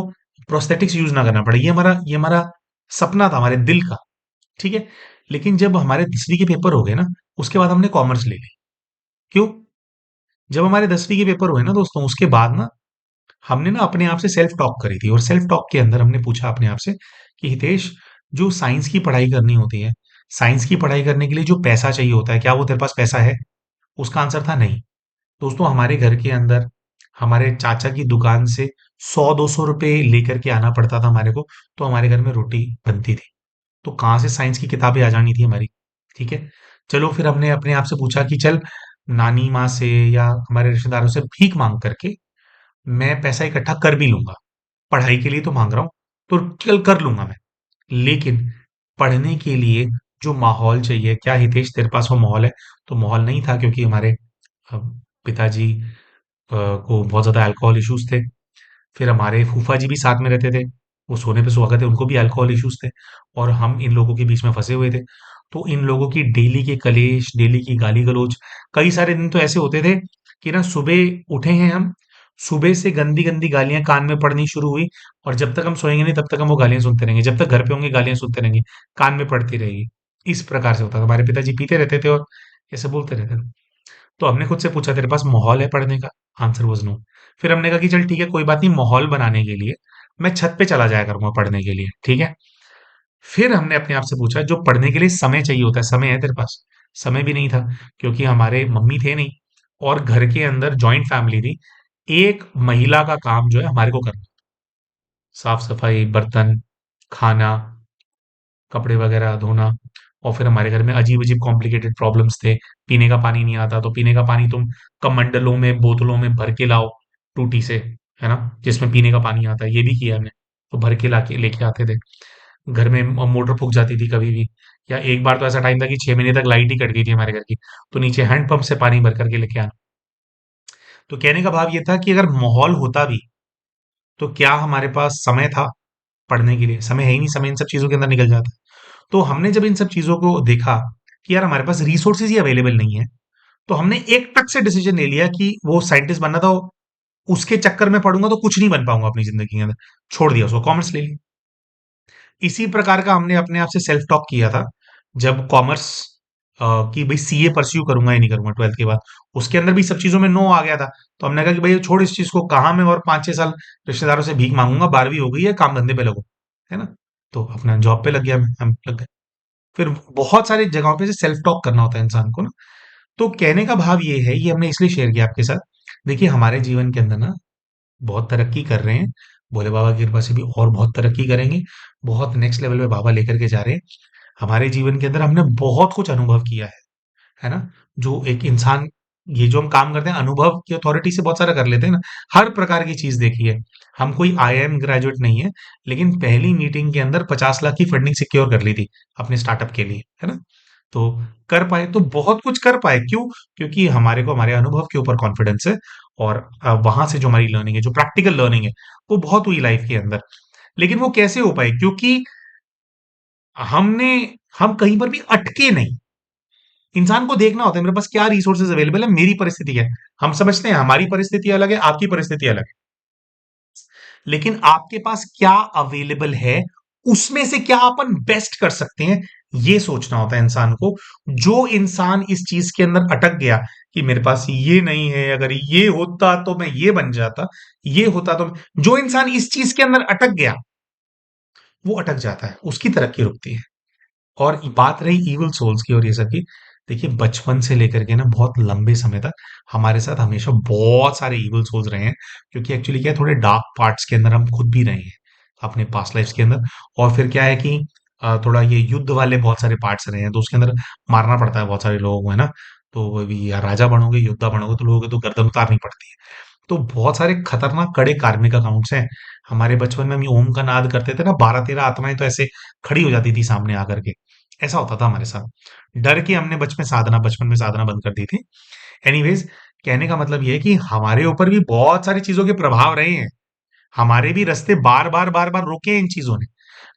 प्रोस्थेटिक्स यूज ना करना पड़े। ये हमारा सपना था, हमारे दिल का। ठीक है, लेकिन जब हमारे 10वीं के पेपर हो गए ना, उसके बाद हमने कॉमर्स ले ली। क्यों? जब हमारे 10वीं के पेपर हुए ना दोस्तों, उसके बाद ना हमने ना अपने आप से सेल्फ टॉक करी थी, और सेल्फ टॉक के अंदर हमने पूछा अपने आप से कि हितेश, जो साइंस की पढ़ाई करनी होती है, साइंस की पढ़ाई करने के लिए जो पैसा चाहिए होता है, क्या वो तेरे पास पैसा है? उसका आंसर था नहीं। दोस्तों, हमारे घर के अंदर हमारे चाचा की दुकान से 100-200 रुपए लेकर के आना पड़ता था हमारे को, तो हमारे घर में रोटी बनती थी। तो कहाँ से साइंस की किताबें आ जानी थी हमारी? ठीक है, चलो फिर हमने अपने आप से पूछा कि चल, नानी माँ से या हमारे रिश्तेदारों से भीख मांग करके मैं पैसा इकट्ठा कर भी लूंगा, पढ़ाई के लिए तो मांग रहा हूँ, तो चल कर लूंगा मैं। लेकिन पढ़ने के लिए जो माहौल चाहिए, क्या हितेश तेरे पास वो माहौल है? तो माहौल नहीं था, क्योंकि हमारे अ, पिताजी को बहुत ज़्यादा अल्कोहल इश्यूज थे। फिर हमारे फूफा जी भी साथ में रहते थे, वो सोने पे सुहागा थे, उनको भी अल्कोहल इश्यूज थे, और हम इन लोगों के बीच में फंसे हुए थे। तो इन लोगों की डेली के कलेश, डेली की गाली गलौज, कई सारे दिन तो ऐसे होते थे कि ना सुबह उठे हैं हम, सुबह से गंदी गंदी गालियां कान में पड़नी शुरू हुई, और जब तक हम सोएंगे नहीं तब तक हम वो गालियां सुनते रहेंगे, जब तक घर पे होंगे गालियां सुनते रहेंगे, कान में पड़ती रहेगी। इस प्रकार से होता था, हमारे पिताजी पीते रहते थे और ऐसे बोलते रहते थे। तो हमने खुद से पूछा, तेरे पास माहौल है पढ़ने का? Answer was no. फिर हमने कहा कि चल ठीक है, कोई बात नहीं, माहौल बनाने के लिए मैं छत पे चला जाया करूंगा पढ़ने के लिए, ठीक है? फिर हमने अपने आप से पूछा, जो पढ़ने के लिए समय चाहिए होता है, समय है तेरे पास? समय भी नहीं था, क्योंकि हमारे मम्मी थे नहीं, और घर के अंदर जॉइंट फैमिली थी। एक महिला का काम जो है हमारे को करना, साफ सफाई, बर्तन, खाना, कपड़े वगैरह धोना, और फिर हमारे घर में अजीब अजीब कॉम्प्लिकेटेड प्रॉब्लम्स थे। पीने का पानी नहीं आता, तो पीने का पानी तुम कमंडलों में, बोतलों में भर के लाओ, टूटी से, है ना, जिसमें पीने का पानी आता है, ये भी किया हमने। तो भर के लाके लेके आते थे। घर में मोटर फूक जाती थी कभी भी, या एक बार तो ऐसा टाइम था कि 6 महीने तक लाइट ही कट गई थी हमारे घर की, तो नीचे हैंडपंप से पानी भर करके लेके आना। तो कहने का भाव ये था कि अगर माहौल होता भी, तो क्या हमारे पास समय था पढ़ने के लिए? समय है ही नहीं, समय इन सब चीजों के अंदर निकल जाता है। तो हमने जब इन सब चीजों को देखा कि यार हमारे पास रिसोर्सेज ही अवेलेबल नहीं है, तो हमने एक टक से डिसीजन ले लिया कि वो साइंटिस्ट बनना था, उसके चक्कर में पढ़ूंगा तो कुछ नहीं बन पाऊंगा अपनी जिंदगी के अंदर, छोड़ दिया उसको, कॉमर्स ले ली। इसी प्रकार का हमने अपने आप से सेल्फ टॉक किया था जब कॉमर्स कि भाई सीए परस्यू करूंगा या नहीं करूंगा 12th के बाद। उसके अंदर भी सब चीजों में नो आ गया था, तो हमने कहा कि भाई छोड़ इस चीज को, कहाँ मैं और 5-6 साल रिश्तेदारों से भीख मांगूंगा, 12वीं हो गई है, काम धंधे पे लगो, है ना? तो अपना जॉब पे लग गया मैं, हम लग गए। फिर बहुत सारी जगहों पे से सेल्फ टॉक करना होता है इंसान को ना। तो कहने का भाव ये है, ये हमने इसलिए शेयर किया आपके साथ। देखिए, हमारे जीवन के अंदर ना बहुत तरक्की कर रहे हैं, भोले बाबा की कृपा से भी और बहुत तरक्की करेंगे, बहुत नेक्स्ट लेवल पे बाबा लेकर के जा रहे हैं। हमारे जीवन के अंदर हमने बहुत कुछ अनुभव किया है ना? जो एक इंसान, ये जो हम काम करते हैं अनुभव की अथॉरिटी से बहुत सारा कर लेते हैं ना, हर प्रकार की चीज देखी है। हम कोई आईआईएम ग्रेजुएट नहीं है, लेकिन पहली मीटिंग के अंदर 50 लाख की फंडिंग सिक्योर कर ली थी अपने स्टार्टअप के लिए, है ना? तो कर पाए, तो बहुत कुछ कर पाए, क्यों? क्योंकि हमारे को हमारे अनुभव के ऊपर कॉन्फिडेंस है, और वहां से जो हमारी लर्निंग है, जो प्रैक्टिकल लर्निंग है, वो बहुत हुई लाइफ के अंदर। लेकिन वो कैसे हो पाए? क्योंकि हमने हम कहीं पर भी अटके नहीं। इंसान को देखना होता है मेरे पास क्या रिसोर्सेज अवेलेबल है, मेरी परिस्थिति है। हम समझते हैं हमारी परिस्थिति अलग है, आपकी परिस्थिति अलग है। लेकिन आपके पास क्या अवेलेबल है, उसमें से क्या अपन बेस्ट कर सकते हैं, ये सोचना होता है इंसान को। जो इंसान इस चीज के अंदर अटक गया कि मेरे पास ये नहीं है, अगर ये होता तो मैं ये बन जाता, ये होता तो जो इंसान इस चीज के अंदर अटक गया, वो अटक जाता है, उसकी तरक्की रुकती है। और बात रही इविल सोल्स की और ये सब की, देखिए बचपन से लेकर के ना बहुत लंबे समय तक हमारे साथ हमेशा बहुत सारे इविल सोल्स रहे हैं, क्योंकि एक्चुअली क्या है, थोड़े डार्क पार्ट्स के अंदर हम खुद भी रहे हैं अपने पास्ट लाइफ्स के अंदर। और फिर क्या है कि थोड़ा ये युद्ध वाले बहुत सारे पार्ट्स रहे हैं, तो उसके अंदर मारना पड़ता है बहुत सारे लोगों को, है ना। तो अभी या राजा बनोगे, योद्धा बनोगे, तो लोगों की तो गर्दन उतारनी पड़ती है। तो बहुत सारे खतरनाक कड़े कार्मिक अकाउंट्स हैं। हमारे बचपन में हम ये ओम का नाद करते थे ना, 12-13 आत्माएं तो ऐसे खड़ी हो जाती थी सामने आकर के। ऐसा होता था हमारे साथ। डर के हमने बचपन में साधना बंद कर दी थी। एनीवेज, कहने का मतलब ये है कि हमारे ऊपर भी बहुत सारी चीजों के प्रभाव रहे हैं। हमारे भी रास्ते बार बार रोके हैं इन चीजों ने।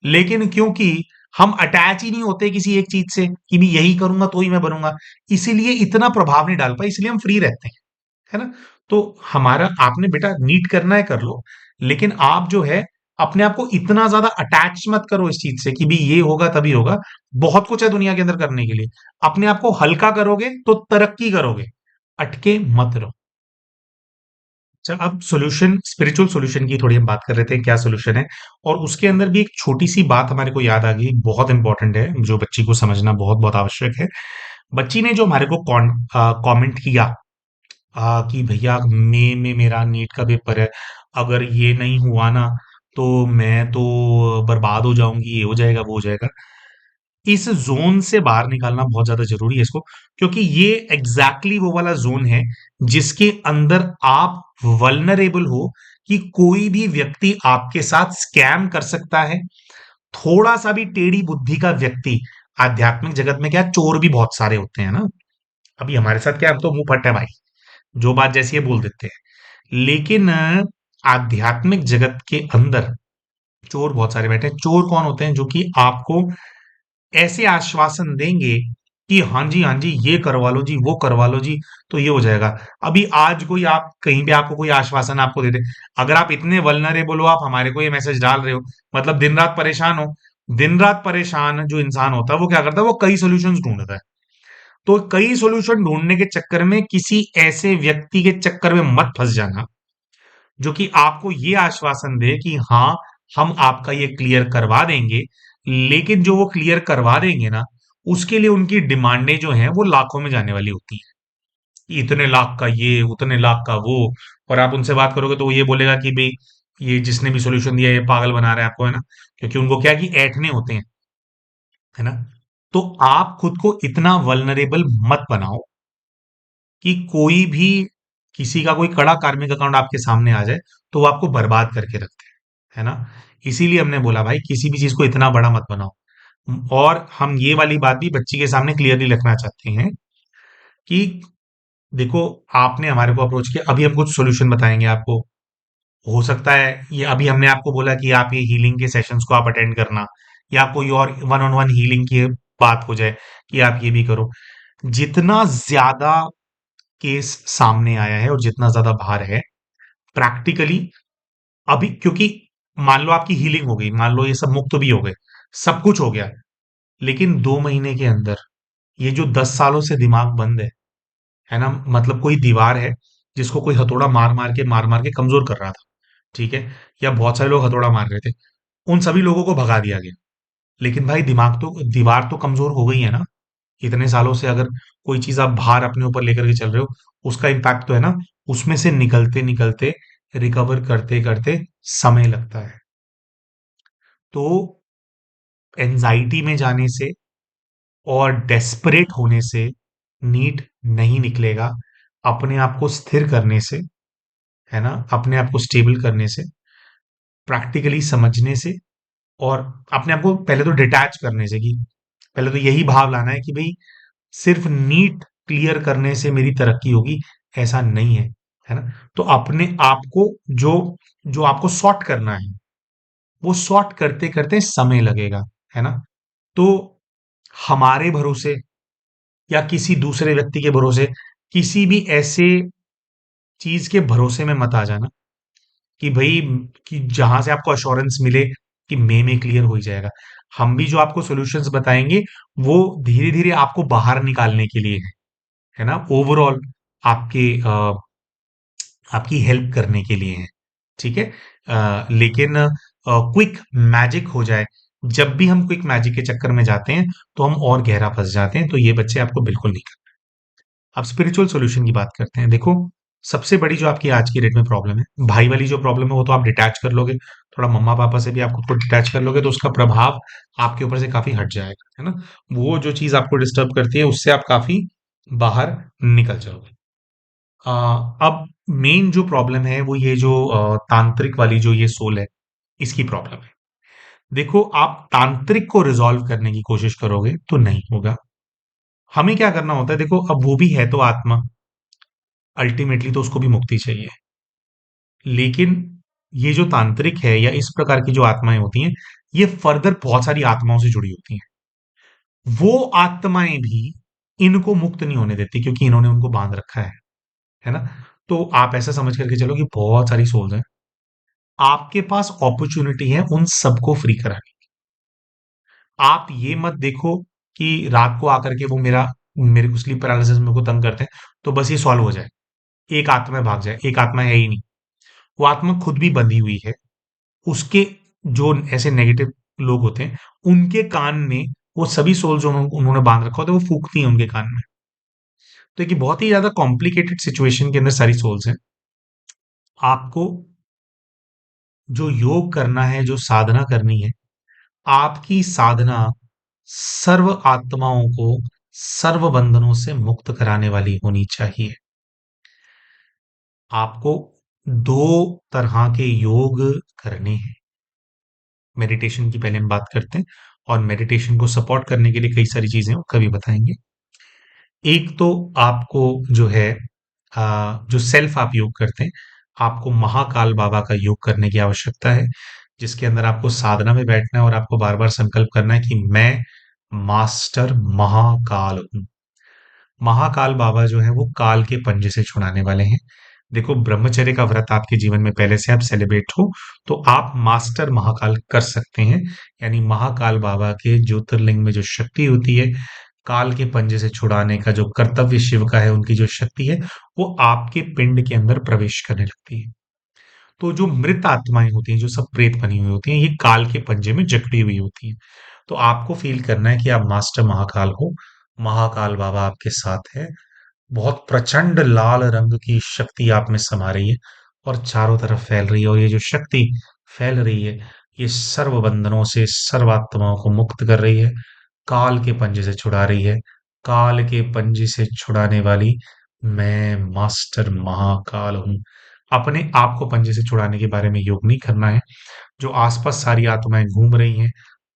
लेकिन क्योंकि हम अटैच ही नहीं होते किसी एक चीज से कि मैं यही करूंगा तो ही मैं बनूंगा, इसीलिए इतना प्रभाव नहीं डाल पाए, इसलिए हम फ्री रहते हैं, है ना। तो हमारा, आपने बेटा नीट करना है कर लो, लेकिन आप जो है अपने आप को इतना ज्यादा अटैच मत करो इस चीज से कि भी ये होगा तभी होगा। बहुत कुछ है दुनिया के अंदर करने के लिए। अपने आप को हल्का करोगे तो तरक्की करोगे, अटके मत रहो। अच्छा, अब सॉल्यूशन, स्पिरिचुअल सॉल्यूशन की थोड़ी हम बात कर रहे थे, क्या सॉल्यूशन है। और उसके अंदर भी एक छोटी सी बात हमारे को याद आ गई, बहुत इंपॉर्टेंट है, जो बच्ची को समझना बहुत बहुत आवश्यक है। बच्ची ने जो हमारे को कमेंट किया कि भैया मई में मेरा नीट का पेपर है, अगर ये नहीं हुआ ना तो मैं तो बर्बाद हो जाऊंगी, ये हो जाएगा वो हो जाएगा। इस जोन से बाहर निकालना बहुत ज्यादा जरूरी है इसको, क्योंकि ये एग्जैक्टली वो वाला जोन है जिसके अंदर आप वल्नरेबल हो कि कोई भी व्यक्ति आपके साथ स्कैम कर सकता है। थोड़ा सा भी टेढ़ी बुद्धि का व्यक्ति, आध्यात्मिक जगत में क्या चोर भी बहुत सारे होते हैं ना। अभी हमारे साथ क्या है, हम तो मुंह फट है भाई, जो बात जैसी है बोल देते हैं। लेकिन आध्यात्मिक जगत के अंदर चोर बहुत सारे बैठे हैं। चोर कौन होते हैं? जो कि आपको ऐसे आश्वासन देंगे कि हाँ जी ये करवा लो जी, वो करवा लो जी, तो ये हो जाएगा। अभी आज कोई, आप कहीं पे आपको कोई आश्वासन आपको दे दे, अगर आप इतने वल्नरेबल हो, आप हमारे को ये मैसेज डाल रहे हो, मतलब दिन रात परेशान हो। दिन रात परेशान जो इंसान होता है वो क्या करता है, वो कई सॉल्यूशंस ढूंढता है। तो कई सॉल्यूशन ढूंढने के चक्कर में किसी ऐसे व्यक्ति के चक्कर में मत फंस जाना जो कि आपको ये आश्वासन दे कि हाँ, हम आपका ये क्लियर करवा देंगे। लेकिन जो वो क्लियर करवा देंगे ना, उसके लिए उनकी डिमांडें जो हैं वो लाखों में जाने वाली होती हैं कि इतने लाख का ये, उतने लाख का वो। और आप उनसे बात करोगे तो वो ये बोलेगा कि भाई ये जिसने भी सॉल्यूशन दिया है, ये पागल बना रहा है आपको, है ना। क्योंकि उनको क्या है कि ऐंठने होते हैं, है ना। तो आप खुद को इतना वल्नरेबल मत बनाओ कि कोई भी, किसी का कोई कड़ा कार्मिक अकाउंट आपके सामने आ जाए तो वो आपको बर्बाद करके रखते हैं, है ना। इसीलिए हमने बोला भाई किसी भी चीज को इतना बड़ा मत बनाओ। और हम ये वाली बात भी बच्ची के सामने क्लियरली रखना चाहते हैं कि देखो, आपने हमारे को अप्रोच किया, अभी हम कुछ सॉल्यूशन बताएंगे आपको। हो सकता है ये अभी हमने आपको बोला कि आप ये हीलिंग के सेशंस को आप अटेंड करना, या कोई और वन ऑन वन हीलिंग की बात हो जाए कि आप ये भी करो। जितना ज्यादा केस सामने आया है और जितना ज्यादा भार है प्रैक्टिकली, अभी क्योंकि मान लो आपकी हीलिंग हो गई, मान लो ये सब मुक्त भी हो गए, सब कुछ हो गया, लेकिन 2 महीने के अंदर ये जो 10 सालों से दिमाग बंद है ना, मतलब कोई दीवार है जिसको कोई हथौड़ा मार मार के कमजोर कर रहा था, ठीक है, या बहुत सारे लोग हथौड़ा मार रहे थे, उन सभी लोगों को भगा दिया गया। लेकिन भाई दिमाग तो, दीवार तो कमजोर हो गई है ना। इतने सालों से अगर कोई चीज आप भार अपने ऊपर लेकर के चल रहे हो, उसका इम्पैक्ट तो है ना। उसमें से निकलते निकलते, रिकवर करते करते समय लगता है। तो एंजाइटी में जाने से और डेस्परेट होने से नीट नहीं निकलेगा। अपने आप को स्थिर करने से, है ना, अपने आप को स्टेबल करने से, प्रैक्टिकली समझने से, और अपने आप को पहले तो डिटैच करने से कि पहले तो यही भाव लाना है कि भाई सिर्फ नीट क्लियर करने से मेरी तरक्की होगी, ऐसा नहीं है ना। तो अपने आप को, जो जो आपको सॉर्ट करना है, वो सॉर्ट करते करते समय लगेगा, है ना। तो हमारे भरोसे या किसी दूसरे व्यक्ति के भरोसे, किसी भी ऐसे चीज के भरोसे में मत आ जाना कि भाई कि जहां से आपको अश्योरेंस मिले कि मई में क्लियर हो ही जाएगा। हम भी जो आपको सॉल्यूशंस बताएंगे वो धीरे धीरे आपको बाहर निकालने के लिए है ना, ओवरऑल आपके आपकी हेल्प करने के लिए है। ठीक है। लेकिन क्विक मैजिक हो जाए, जब भी हम क्विक मैजिक के चक्कर में जाते हैं तो हम और गहरा फंस जाते हैं, तो ये बच्चे आपको बिल्कुल नहीं करना। अब स्पिरिचुअल सॉल्यूशन की बात करते हैं। देखो, सबसे बड़ी जो आपकी आज की डेट में प्रॉब्लम है, भाई वाली जो प्रॉब्लम है वो तो आप डिटैच कर लोगे, थोड़ा मम्मा पापा से भी आप खुद को डिटैच कर लोगे तो उसका प्रभाव आपके ऊपर से काफी हट जाएगा, है ना। वो जो चीज आपको डिस्टर्ब करती है उससे आप काफी बाहर निकल जाओगे। अ, अब मेन जो प्रॉब्लम है वो ये जो तांत्रिक वाली जो ये सोल है, इसकी प्रॉब्लम है। देखो, आप तांत्रिक को रिजॉल्व करने की कोशिश करोगे तो नहीं होगा। हमें क्या करना होता है, देखो अब वो भी है तो आत्मा, अल्टीमेटली तो उसको भी मुक्ति चाहिए। लेकिन ये जो तांत्रिक है या इस प्रकार की जो आत्माएं होती हैं, ये फर्दर बहुत सारी आत्माओं से जुड़ी होती हैं। वो आत्माएं भी इनको मुक्त नहीं होने देती क्योंकि इन्होंने उनको बांध रखा है ना। तो आप ऐसा समझ करके चलो कि बहुत सारी सोल्स हैं, आपके पास अपॉर्चुनिटी है उन सबको फ्री कराने। आप ये मत देखो कि रात को आकर के वो मेरे को स्लीप पैरालिसिस मेरे को तंग करते हैं तो बस ये सॉल्व हो जाए, एक आत्मा भाग जाए। एक आत्मा है ही नहीं, वो आत्मा खुद भी बंधी हुई है। उसके जो ऐसे नेगेटिव लोग होते हैं, उनके कान में वो सभी सोल जो उन्होंने बांध रखा होता है वो फूकती हैं उनके कान में। तो एक बहुत ही ज्यादा कॉम्प्लिकेटेड सिचुएशन के अंदर सारी सोल्स हैं। आपको जो योग करना है, जो साधना करनी है, आपकी साधना सर्व आत्माओं को सर्व बंधनों से मुक्त कराने वाली होनी चाहिए। आपको दो तरह के योग करने हैं। मेडिटेशन की पहले हम बात करते हैं, और मेडिटेशन को सपोर्ट करने के लिए कई सारी चीजें वो कभी बताएंगे। एक तो आपको जो है जो सेल्फ आप योग करते हैं, आपको महाकाल बाबा का योग करने की आवश्यकता है, जिसके अंदर आपको साधना में बैठना है और आपको बार बार संकल्प करना है कि मैं मास्टर महाकाल हूं। महाकाल बाबा जो है वो काल के पंजे से छुड़ाने वाले हैं। देखो, ब्रह्मचर्य का व्रत आपके जीवन में पहले से आप सेलिब्रेट हो तो आप मास्टर महाकाल कर सकते हैं। यानी महाकाल बाबा के ज्योतिर्लिंग में जो शक्ति होती है, काल के पंजे से छुड़ाने का जो कर्तव्य शिव का है, उनकी जो शक्ति है, वो आपके पिंड के अंदर प्रवेश करने लगती है। तो जो मृत आत्माएं होती हैं, जो सब प्रेत बनी हुई होती हैं, ये काल के पंजे में जकड़ी हुई होती हैं। तो आपको फील करना है कि आप मास्टर महाकाल हो, महाकाल बाबा आपके साथ है, बहुत प्रचंड लाल रंग की शक्ति आप में समा रही है और चारों तरफ फैल रही है। और ये जो शक्ति फैल रही है, ये सर्व बंधनों से सर्वात्माओं को मुक्त कर रही है, काल के पंजे से छुड़ा रही है। काल के पंजे से छुड़ाने वाली मैं मास्टर महाकाल हूं। अपने आप को पंजे से छुड़ाने के बारे में योग नहीं करना है। जो आसपास सारी आत्माएं घूम रही हैं,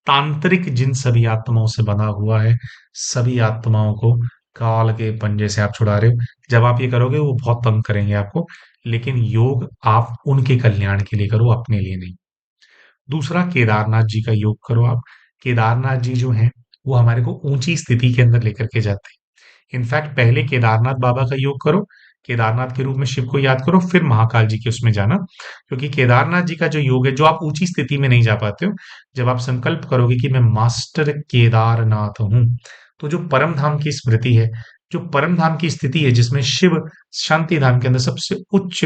तांत्रिक जिन सभी आत्माओं से बना हुआ है, सभी आत्माओं को काल के पंजे से आप छुड़ा रहे हो। जब आप ये करोगे वो बहुत तंग करेंगे आपको, लेकिन योग आप उनके कल्याण के लिए करो, अपने लिए नहीं। दूसरा, केदारनाथ जी का योग करो आप। केदारनाथ जी जो हैं, वो हमारे को ऊंची स्थिति के अंदर लेकर के जाते हैं। इनफैक्ट पहले केदारनाथ बाबा का योग करो, केदारनाथ के रूप में शिव को याद करो, फिर महाकाल जी के उसमें जाना। क्योंकि केदारनाथ जी का जो योग है, जो आप ऊंची स्थिति में नहीं जा पाते हो, जब आप संकल्प करोगे कि मैं मास्टर केदारनाथ हूं, तो जो परम धाम की स्मृति है, जो परम धाम की स्थिति है, जिसमें शिव शांति धाम के अंदर सबसे उच्च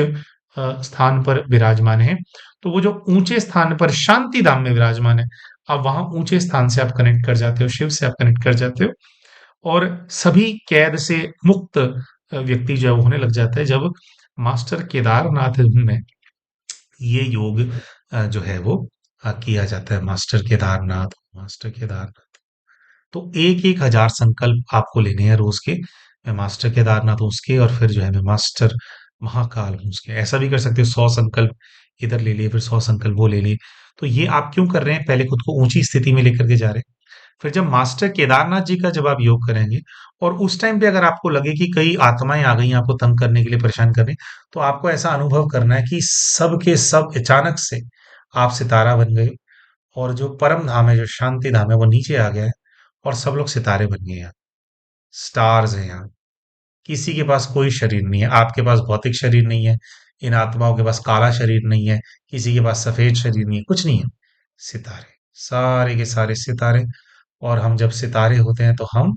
स्थान पर विराजमान है, तो वो जो ऊंचे स्थान पर शांति धाम में विराजमान है, आप वहां ऊंचे स्थान से आप कनेक्ट कर जाते हो, शिव से आप कनेक्ट कर जाते हो। और सभी कैद से मुक्त व्यक्ति जो है वो होने लग जाता है जब मास्टर केदारनाथ में ये योग जो है वो किया जाता है। Master Kedarnath, master Kedarnath. तो एक एक हजार संकल्प आपको लेने हैं रोज के। मैं मास्टर केदारनाथ हूँ उसके, और फिर जो है मैं मास्टर महाकाल हूँ उसके। ऐसा भी कर सकते हो, 100 संकल्प इधर ले लिए, फिर 100 संकल्प वो ले लिए। तो ये आप क्यों कर रहे हैं, पहले खुद को ऊंची स्थिति में लेकर के जा रहे हैं। फिर जब मास्टर केदारनाथ जी का जब आप योग करेंगे, और उस टाइम पे अगर आपको लगे कि कई आत्माएं आ गई हैं आपको तंग करने के लिए, परेशान करने, तो आपको ऐसा अनुभव करना है कि सब के सब अचानक से आप सितारा बन गए, और जो परम धाम है, जो शांति धाम है, वो नीचे आ गया है, और सब लोग सितारे बन गए हैं, स्टार्स हैं यहाँ। किसी के पास कोई शरीर नहीं है, आपके पास भौतिक शरीर नहीं है, इन आत्माओं के पास काला शरीर नहीं है, किसी के पास सफेद शरीर नहीं है, कुछ नहीं है। सितारे, सारे के सारे सितारे। और हम जब सितारे होते हैं तो हम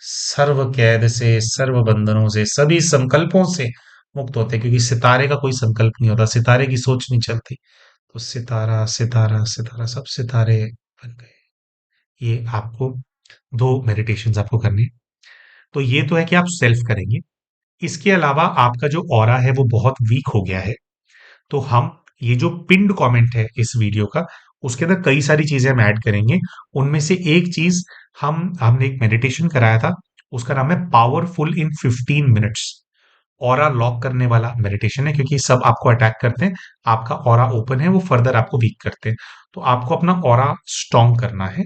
सर्व कैद से, सर्व बंधनों से, सभी संकल्पों से मुक्त होते हैं, क्योंकि सितारे का कोई संकल्प नहीं होता, सितारे की सोच नहीं चलती। तो सितारा सितारा सितारा, सब सितारे बन गए। ये आपको दो मेडिटेशन आपको करनी है। तो ये तो है कि आप सेल्फ करेंगे। इसके अलावा आपका जो ऑरा है वो बहुत वीक हो गया है, तो हम ये जो पिंड कमेंट है इस वीडियो का, उसके अंदर कई सारी चीजें हम ऐड करेंगे। उनमें से एक चीज, हमने एक मेडिटेशन कराया था, उसका नाम है powerful in 15 minutes. Aura lock करने वाला मेडिटेशन है, क्योंकि सब आपको अटैक करते हैं, आपका ऑरा ओपन है, वो फर्दर आपको वीक करते हैं। तो आपको अपना ऑरा स्ट्रॉन्ग करना है।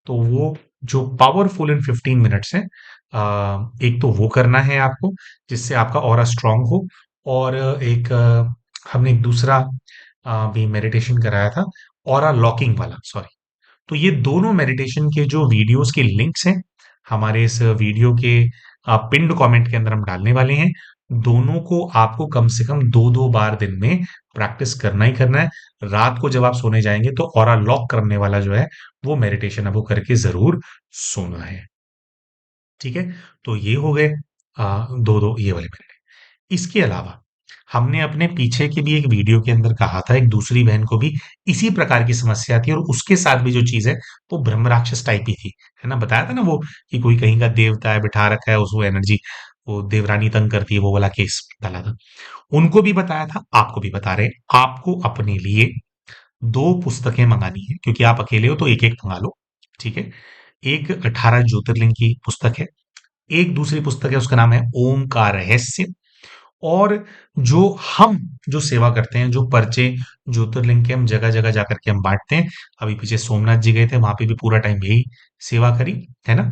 तो वो जो पावरफुल इन 15 मिनट्स है, एक तो वो करना है आपको, जिससे आपका ऑरा स्ट्रांग हो। और एक हमने एक दूसरा भी मेडिटेशन कराया था, ऑरा लॉकिंग वाला, सॉरी। तो ये दोनों मेडिटेशन के जो वीडियोस के लिंक्स हैं, हमारे इस वीडियो के पिंड कमेंट के अंदर हम डालने वाले हैं। दोनों को आपको कम से कम दो दो बार दिन में प्रैक्टिस करना ही करना है। रात को जब आप सोने जाएंगे तो ऑरा लॉक करने वाला जो है वो मेडिटेशन आपको करके जरूर सोना है। ठीक है, तो ये हो गए दो दो ये वाले मेरिट। इसके अलावा हमने अपने पीछे की भी एक वीडियो के अंदर कहा था, एक दूसरी बहन को भी इसी प्रकार की समस्या थी, और उसके साथ भी जो चीज है वो ब्रह्म राक्षस टाइप ही थी, है ना। बताया था ना वो, कि कोई कहीं का देवता है, बिठा रखा है उसको एनर्जी, वो देवरानी तंग करती है, वो वाला केस डाला था। उनको भी बताया था, आपको भी बता रहे हैं। आपको अपने लिए दो पुस्तकें मंगानी है, क्योंकि आप अकेले हो तो एक एक मंगा लो। ठीक है, एक 18 ज्योतिर्लिंग की पुस्तक है, एक दूसरी पुस्तक है उसका नाम है ओम का रहस्य। और जो हम जो सेवा करते हैं, जो पर्चे ज्योतिर्लिंग के हम जगह जगह जाकर के हम बांटते हैं, अभी पीछे सोमनाथ जी गए थे, वहां पे भी पूरा टाइम यही सेवा करी, है ना।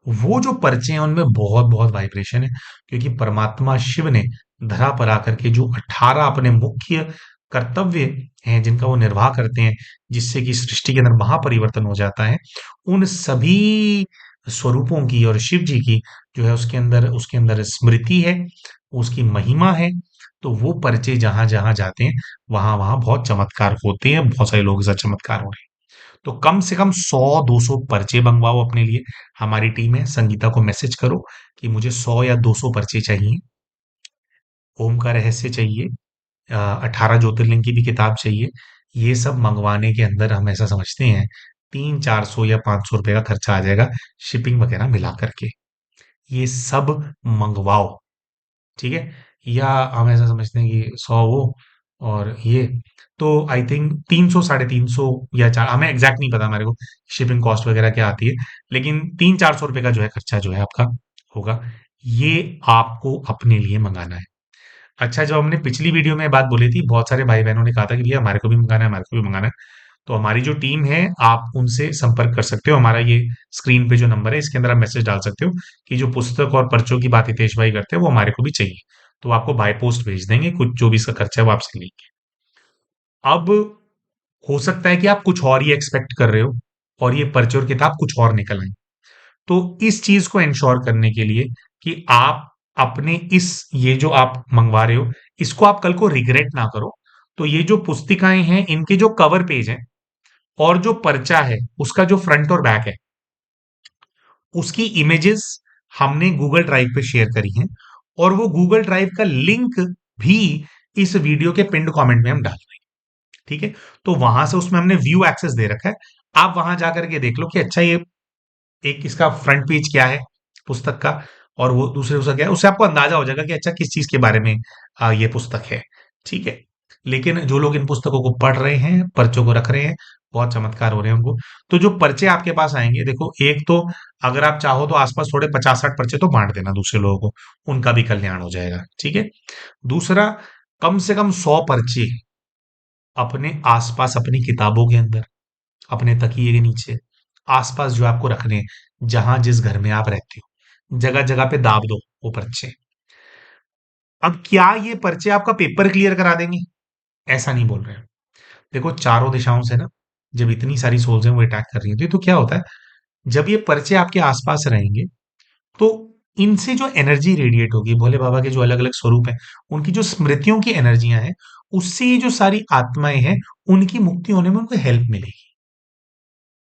वो जो पर्चे हैं उनमें बहुत बहुत वाइब्रेशन है, क्योंकि परमात्मा शिव ने धरा पर आकर के जो 18 अपने मुख्य कर्तव्य हैं जिनका वो निर्वाह करते हैं, जिससे कि सृष्टि के अंदर महापरिवर्तन हो जाता है, उन सभी स्वरूपों की और शिव जी की जो है उसके अंदर स्मृति है, उसकी महिमा है। तो वो पर्चे जहां जहां जाते हैं, वहां वहां बहुत चमत्कार होते हैं, बहुत सारे लोगों के साथ चमत्कार हो रहे हैं। तो कम से कम 100-200 पर्चे मंगवाओ अपने लिए। हमारी टीम है, संगीता को मैसेज करो कि मुझे 100 या 200 पर्चे चाहिए, ओम का रहस्य चाहिए, 18 ज्योतिर्लिंग की भी किताब चाहिए। ये सब मंगवाने के अंदर हम ऐसा समझते हैं 300-400 या 500 रुपए का खर्चा आ जाएगा, शिपिंग वगैरह मिला करके। ये सब मंगवाओ, ठीक है। या हम ऐसा समझते हैं कि 100 वो और ये, तो आई थिंक 300, 350 या चार, हमें एग्जैक्ट नहीं पता हमारे को शिपिंग कॉस्ट वगैरह क्या आती है, लेकिन 300-400 रुपए का जो है खर्चा जो है आपका होगा। ये आपको अपने लिए मंगाना है। अच्छा, जब हमने पिछली वीडियो में बात बोली थी, बहुत सारे भाई बहनों ने कहा था कि भैया हमारे को भी मंगाना है, हमारे को भी मंगाना है। तो हमारी जो टीम है, आप उनसे संपर्क कर सकते हो। हमारा ये स्क्रीन पे जो नंबर है, इसके अंदर आप मैसेज डाल सकते हो कि जो पुस्तक और पर्चों की बात हितेश भाई करते हैं वो हमारे को भी चाहिए। तो आपको बाय पोस्ट भेज देंगे, कुछ जो भी इसका खर्चा है वो आपसे लेंगे। अब हो सकता है कि आप कुछ और ही एक्सपेक्ट कर रहे हो और ये पर्चे और किताब कुछ और निकल आए। तो इस चीज को इंश्योर करने के लिए कि आप अपने इस ये जो आप मंगवा रहे हो, इसको आप कल को रिग्रेट ना करो। तो ये जो पुस्तिकाएं हैं, इनके जो कवर पेज है और जो पर्चा है, उसका जो फ्रंट और बैक है, उसकी इमेजेस हमने गूगल ड्राइव पे शेयर करी हैं, और वो गूगल ड्राइव का लिंक भी इस वीडियो के पिंड कमेंट में हम डाल रहे हैं। ठीक है, तो वहां से उसमें हमने व्यू एक्सेस दे रखा है। आप वहां जाकर के देख लो कि अच्छा, ये एक इसका फ्रंट पेज क्या है पुस्तक का, और वो दूसरे उसका क्या है, उससे आपको अंदाजा हो जाएगा कि अच्छा किस चीज के बारे में ये पुस्तक है। ठीक है, लेकिन जो लोग इन पुस्तकों को पढ़ रहे हैं, पर्चों को रख रहे हैं, बहुत चमत्कार हो रहे हैं उनको। तो जो पर्चे आपके पास आएंगे, देखो, एक तो अगर आप चाहो तो आसपास थोड़े 50-60 पर्चे तो बांट देना दूसरे लोगों को, उनका भी कल्याण हो जाएगा। ठीक है, दूसरा, कम से कम 100 पर्चे अपने आसपास, अपनी किताबों के अंदर, अपने तकिए के नीचे, आसपास जो आपको रखने हैं, जहां जिस घर में आप रहते हो, जगह जगह पे दाब दो वो पर्चे। अब क्या ये पर्चे आपका पेपर क्लियर करा देंगे? ऐसा नहीं बोल रहे हैं। देखो, चारों दिशाओं से ना, जब इतनी सारी सोल्स हैं वो अटैक कर रही हैं, तो क्या होता है, जब ये पर्चे आपके आसपास रहेंगे, तो इनसे जो एनर्जी रेडिएट होगी, भोले बाबा के जो अलग अलग स्वरूप हैं, उनकी जो स्मृतियों की एनर्जियां हैं, उससे ये जो सारी आत्माएं हैं, उनकी मुक्ति होने में उनको हेल्प मिलेगी,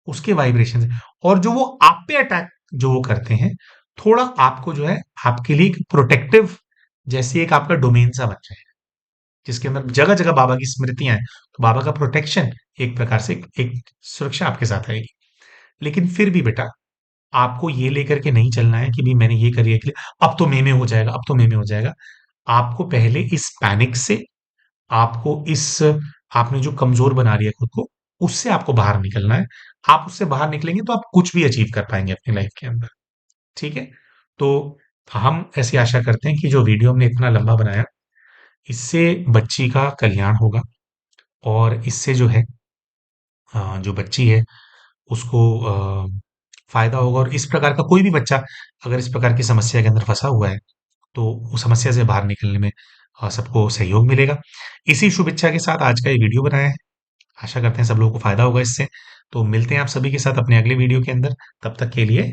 उसके वाइब्रेशन। और जो वो आप पे अटैक जो वो करते हैं, थोड़ा आपको जो है, आपके लिए एक प्रोटेक्टिव जैसी एक आपका डोमेन सा बन जाए, जिसके अंदर जगह जगह बाबा की स्मृतियां हैं, तो बाबा का प्रोटेक्शन एक प्रकार से एक सुरक्षा आपके साथ रहेगी। लेकिन फिर भी बेटा, आपको ये लेकर के नहीं चलना है कि भी मैंने ये कर लिया कि अब तो मे हो जाएगा, अब तो मे हो जाएगा। आपको पहले इस पैनिक से, आपको इस, आपने जो कमजोर बना रही है खुद को, उससे आपको बाहर निकलना है। आप उससे बाहर निकलेंगे तो आप कुछ भी अचीव कर पाएंगे अपनी लाइफ के अंदर। ठीक है? तो हम ऐसी आशा करते हैं कि जो वीडियो हमने इतना लंबा बनाया, इससे बच्ची का कल्याण होगा, और इससे जो है जो बच्ची है उसको फायदा होगा। और इस प्रकार का कोई भी बच्चा अगर इस प्रकार की समस्या के अंदर फंसा हुआ है, तो उस समस्या से बाहर निकलने में सबको सहयोग मिलेगा। इसी शुभ इच्छा के साथ आज का ये वीडियो बनाया है। आशा करते हैं सब लोगों को फायदा होगा इससे। तो मिलते हैं आप सभी के साथ अपने अगले वीडियो के अंदर। तब तक के लिए